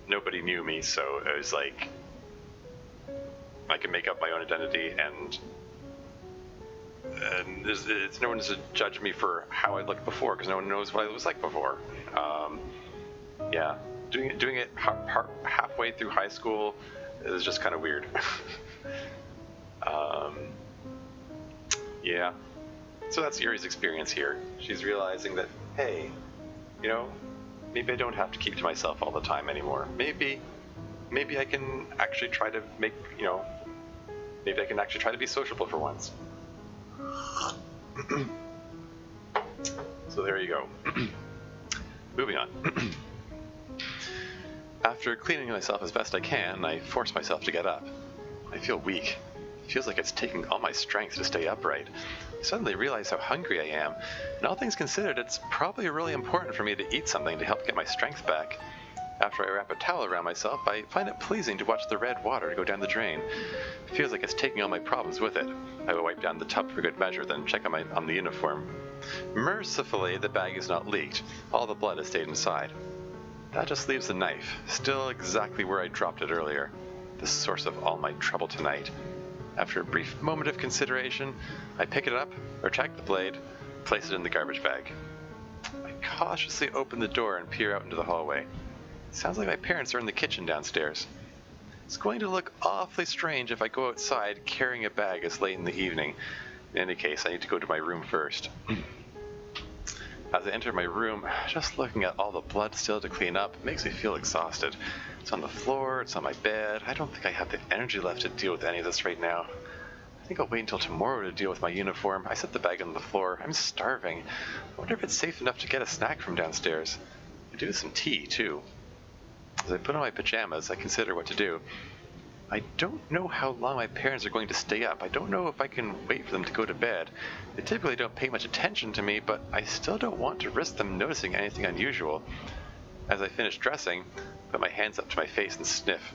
nobody knew me, so it was like I could make up my own identity, and no one to judge me for how I looked before, because no one knows what I was like before. Doing it halfway through high school is just kind of weird. So that's Yuri's experience here. She's realizing that, hey, maybe I don't have to keep to myself all the time anymore. Maybe I can actually try to maybe I can actually try to be sociable for once. So there you go. Moving on. After cleaning myself as best I can, I force myself to get up. I feel weak. It feels like it's taking all my strength to stay upright. I suddenly realize how hungry I am, and all things considered, it's probably really important for me to eat something to help get my strength back. After I wrap a towel around myself, I find it pleasing to watch the red water go down the drain. It feels like it's taking all my problems with it. I will wipe down the tub for good measure, then check on the uniform. Mercifully, the bag is not leaked. All the blood has stayed inside. That just leaves the knife, still exactly where I dropped it earlier, the source of all my trouble tonight. After a brief moment of consideration, I pick it up, retract the blade, place it in the garbage bag. I cautiously open the door and peer out into the hallway. It sounds like my parents are in the kitchen downstairs. It's going to look awfully strange if I go outside carrying a bag as late in the evening. In any case, I need to go to my room first. As I enter my room, just looking at all the blood still to clean up makes me feel exhausted. It's on the floor, it's on my bed. I don't think I have the energy left to deal with any of this right now. I think I'll wait until tomorrow to deal with my uniform. I set the bag on the floor. I'm starving. I wonder if it's safe enough to get a snack from downstairs. I do some tea, too. As I put on my pajamas, I consider what to do. I don't know how long my parents are going to stay up. I don't know if I can wait for them to go to bed. They typically don't pay much attention to me, but I still don't want to risk them noticing anything unusual. As I finish dressing, I put my hands up to my face and sniff.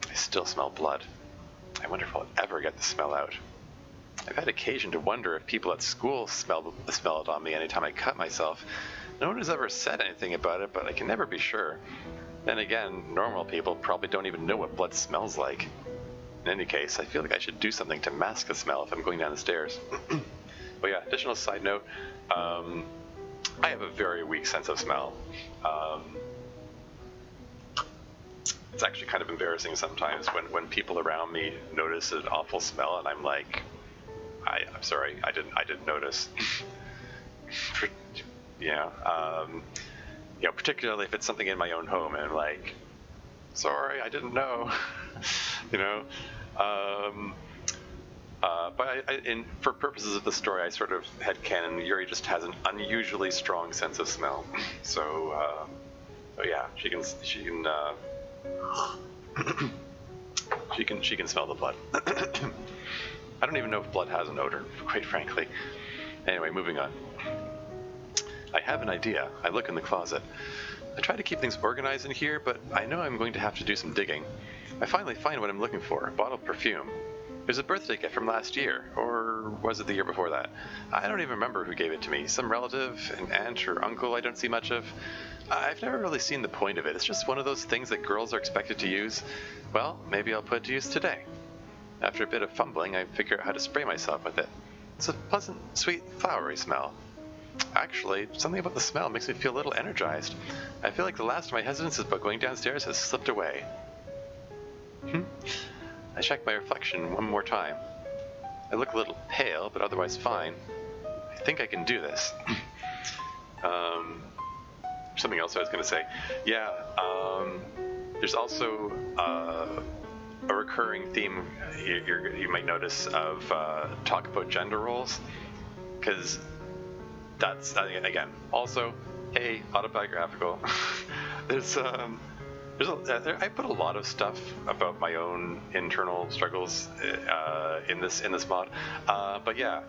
I still smell blood. I wonder if I'll ever get the smell out. I've had occasion to wonder if people at school smell it on me anytime I cut myself. No one has ever said anything about it, but I can never be sure. Then again, normal people probably don't even know what blood smells like. In any case, I feel like I should do something to mask the smell if I'm going down the stairs. But yeah, additional side note, I have a very weak sense of smell. It's actually kind of embarrassing sometimes when people around me notice an awful smell and I'm like, I'm sorry, I didn't notice. Particularly if it's something in my own home, and I'm like, sorry, I didn't know. But for purposes of the story, I sort of headcanon Yuri just has an unusually strong sense of smell. So yeah, she can she can smell the blood. I don't even know if blood has an odor, quite frankly. Anyway, moving on. I have an idea. I look in the closet. I try to keep things organized in here, but I know I'm going to have to do some digging. I finally find what I'm looking for, a bottle of perfume. It was a birthday gift from last year, or was it the year before that? I don't even remember who gave it to me. Some relative, an aunt or uncle I don't see much of. I've never really seen the point of it. It's just one of those things that girls are expected to use. Well, maybe I'll put it to use today. After a bit of fumbling, I figure out how to spray myself with it. It's a pleasant, sweet, flowery smell. Actually, something about the smell makes me feel a little energized. I feel like the last of my hesitance about going downstairs has slipped away. I check my reflection one more time. I look a little pale, but otherwise fine. I think I can do this. Something else I was going to say. Yeah, there's also a recurring theme you might notice of talk about gender roles, because that's, again, also, autobiographical. I put a lot of stuff about my own internal struggles in this mod, but yeah,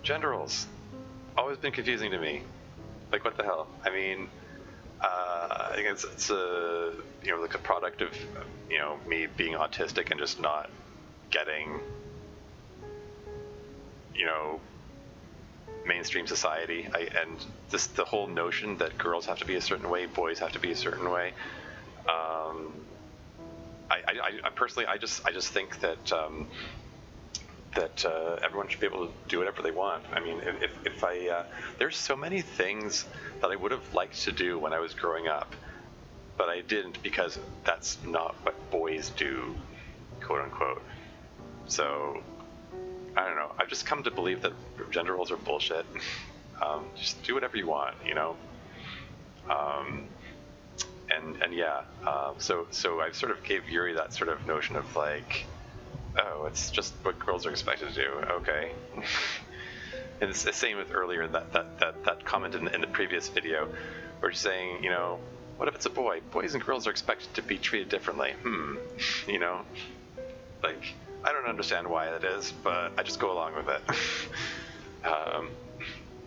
gender roles always been confusing to me. Like, what the hell? I mean, I think it's a like a product of me being autistic and just not getting mainstream society, and the whole notion that girls have to be a certain way, boys have to be a certain way. I personally, I just think that everyone should be able to do whatever they want. I mean, if there's so many things that I would have liked to do when I was growing up, but I didn't because that's not what boys do, quote unquote. So I don't know. I've just come to believe that gender roles are bullshit. Just do whatever you want, And yeah. So I sort of gave Yuri that sort of notion of like, oh, it's just what girls are expected to do. Okay. And it's the same with earlier that comment in the previous video, where she's saying, what if it's a boy? Boys and girls are expected to be treated differently. Like, I don't understand why that is, but I just go along with it.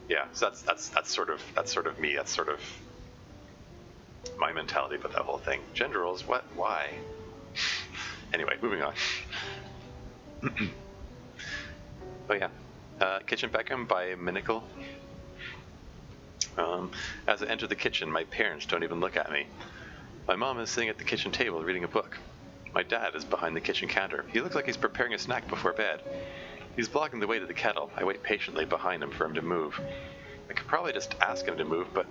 Yeah, so that's sort of me. That's sort of my mentality about that whole thing. Gender roles, what? Why? Anyway, moving on. Oh yeah, Kitchen Beckham by Minicle. As I enter the kitchen, my parents don't even look at me. My mom is sitting at the kitchen table reading a book. My dad is behind the kitchen counter. He looks like he's preparing a snack before bed. He's blocking the way to the kettle. I wait patiently behind him for him to move. I could probably just ask him to move, but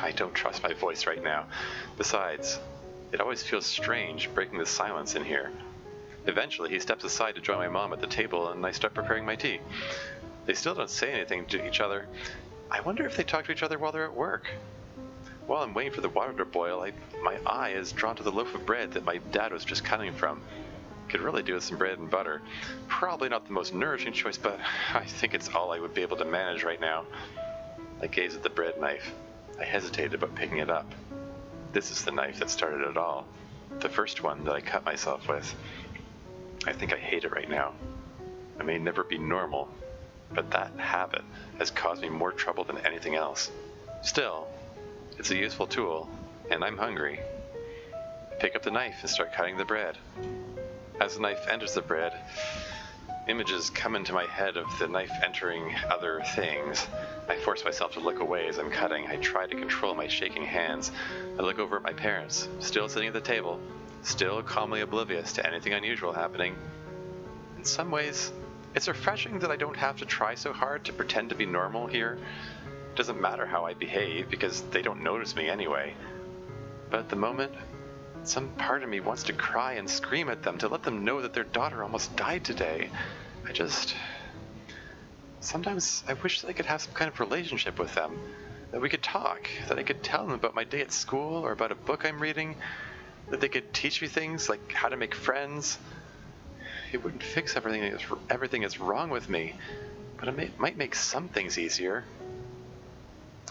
I don't trust my voice right now. Besides, it always feels strange breaking the silence in here. Eventually, he steps aside to join my mom at the table, and I start preparing my tea. They still don't say anything to each other. I wonder if they talk to each other while they're at work. While I'm waiting for the water to boil, my eye is drawn to the loaf of bread that my dad was just cutting from. Could really do with some bread and butter. Probably not the most nourishing choice, but I think it's all I would be able to manage right now. I gaze at the bread knife. I hesitated about picking it up. This is the knife that started it all. The first one that I cut myself with. I think I hate it right now. I may never be normal, but that habit has caused me more trouble than anything else. Still, it's a useful tool, and I'm hungry. I pick up the knife and start cutting the bread. As the knife enters the bread, images come into my head of the knife entering other things. I force myself to look away as I'm cutting. I try to control my shaking hands. I look over at my parents, still sitting at the table, still calmly oblivious to anything unusual happening. In some ways, it's refreshing that I don't have to try so hard to pretend to be normal here. It doesn't matter how I behave because they don't notice me anyway. But at the moment, some part of me wants to cry and scream at them to let them know that their daughter almost died today. Sometimes I wish that I could have some kind of relationship with them, that we could talk, that I could tell them about my day at school or about a book I'm reading, that they could teach me things like how to make friends. It wouldn't fix everything that's wrong with me, but it might make some things easier.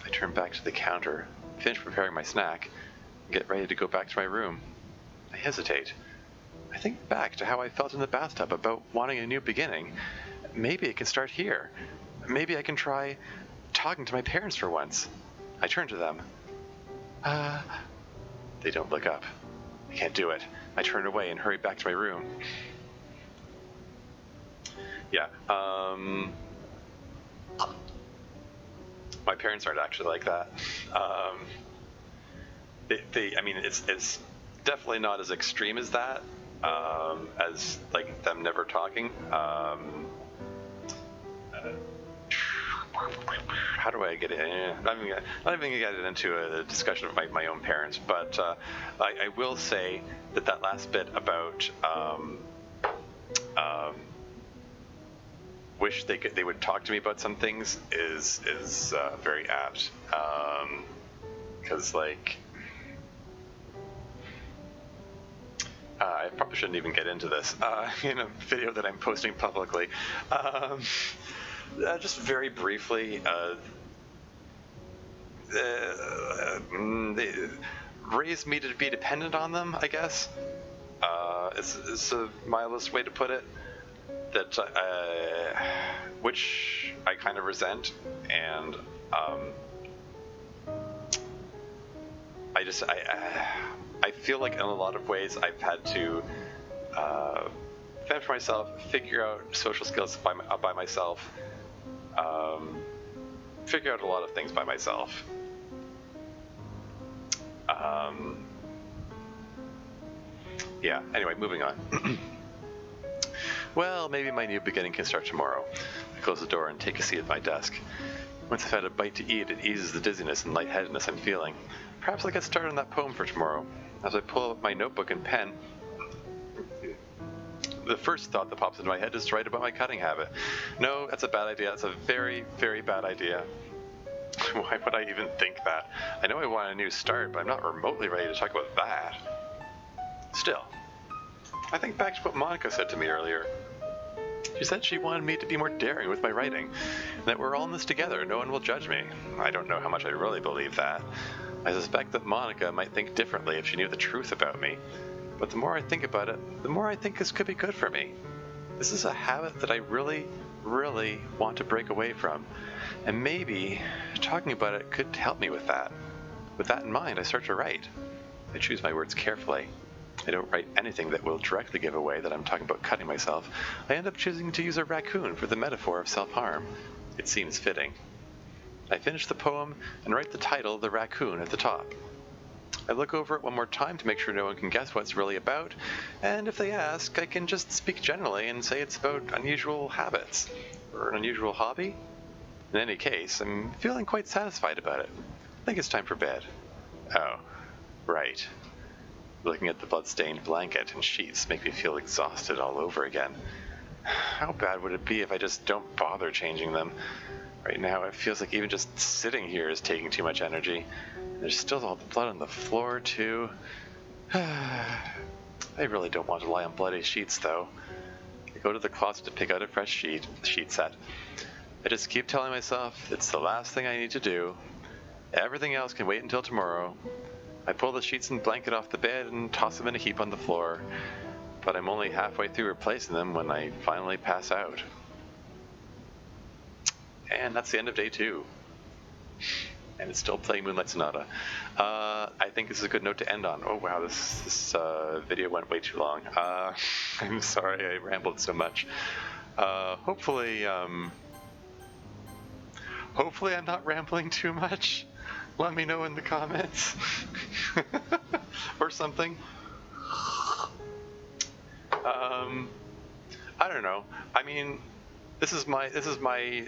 I turn back to the counter, finish preparing my snack, and get ready to go back to my room. I hesitate. I think back to how I felt in the bathtub about wanting a new beginning. Maybe it can start here. Maybe I can try talking to my parents for once. I turn to them. They don't look up. I can't do it. I turn away and hurry back to my room. Yeah, my parents aren't actually like that. I mean, it's definitely not as extreme as that, as like them never talking. How do I get it? Not even gonna get into a discussion of my own parents, but I will say that last bit about wish they would talk to me about some things is very apt, because like I probably shouldn't even get into this in a video that I'm posting publicly. Just very briefly, they raised me to be dependent on them, I guess. Is the mildest way to put it. That which I kind of resent, and I feel like in a lot of ways I've had to fend for myself, figure out social skills by myself, figure out a lot of things by myself. Yeah, anyway, moving on. Well, maybe my new beginning can start tomorrow. I close the door and take a seat at my desk. Once I've had a bite to eat, it eases the dizziness and lightheadedness I'm feeling. Perhaps I'll get started on that poem for tomorrow. As I pull up my notebook and pen, the first thought that pops into my head is to write about my cutting habit. No, that's a bad idea. That's a very, very bad idea. Why would I even think that? I know I want a new start, but I'm not remotely ready to talk about that. Still, I think back to what Monica said to me earlier. She said she wanted me to be more daring with my writing, and that we're all in this together, no one will judge me. I don't know how much I really believe that. I suspect that Monica might think differently if she knew the truth about me. But the more I think about it, the more I think this could be good for me. This is a habit that I really, really want to break away from, and maybe talking about it could help me with that. With that in mind, I start to write. I choose my words carefully. I don't write anything that will directly give away that I'm talking about cutting myself. I end up choosing to use a raccoon for the metaphor of self-harm. It seems fitting. I finish the poem and write the title, The Raccoon, at the top. I look over it one more time to make sure no one can guess what it's really about, and if they ask, I can just speak generally and say it's about unusual habits, or an unusual hobby. In any case, I'm feeling quite satisfied about it. I think it's time for bed. Oh, right. Looking at the blood-stained blanket and sheets make me feel exhausted all over again. How bad would it be if I just don't bother changing them? Right now, it feels like even just sitting here is taking too much energy. There's still all the blood on the floor, too. I really don't want to lie on bloody sheets, though. I go to the closet to pick out a fresh sheet set. I just keep telling myself it's the last thing I need to do. Everything else can wait until tomorrow. I pull the sheets and blanket off the bed and toss them in a heap on the floor, but I'm only halfway through replacing them when I finally pass out. And that's the end of day 2. And it's still playing Moonlight Sonata. I think this is a good note to end on. Oh wow, this video went way too long. I'm sorry I rambled so much. Hopefully I'm not rambling too much. Let me know in the comments. Or something. I don't know. I mean, this is my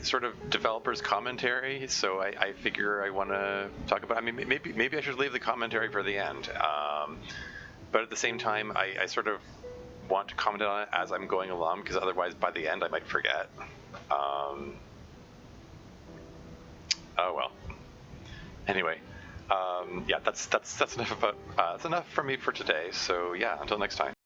sort of developer's commentary, so I figure I want to talk about. I mean, maybe I should leave the commentary for the end. But at the same time, I sort of want to comment on it as I'm going along, because otherwise, by the end, I might forget. Oh well. Anyway, yeah, that's enough about that's enough from me for today. So yeah, until next time.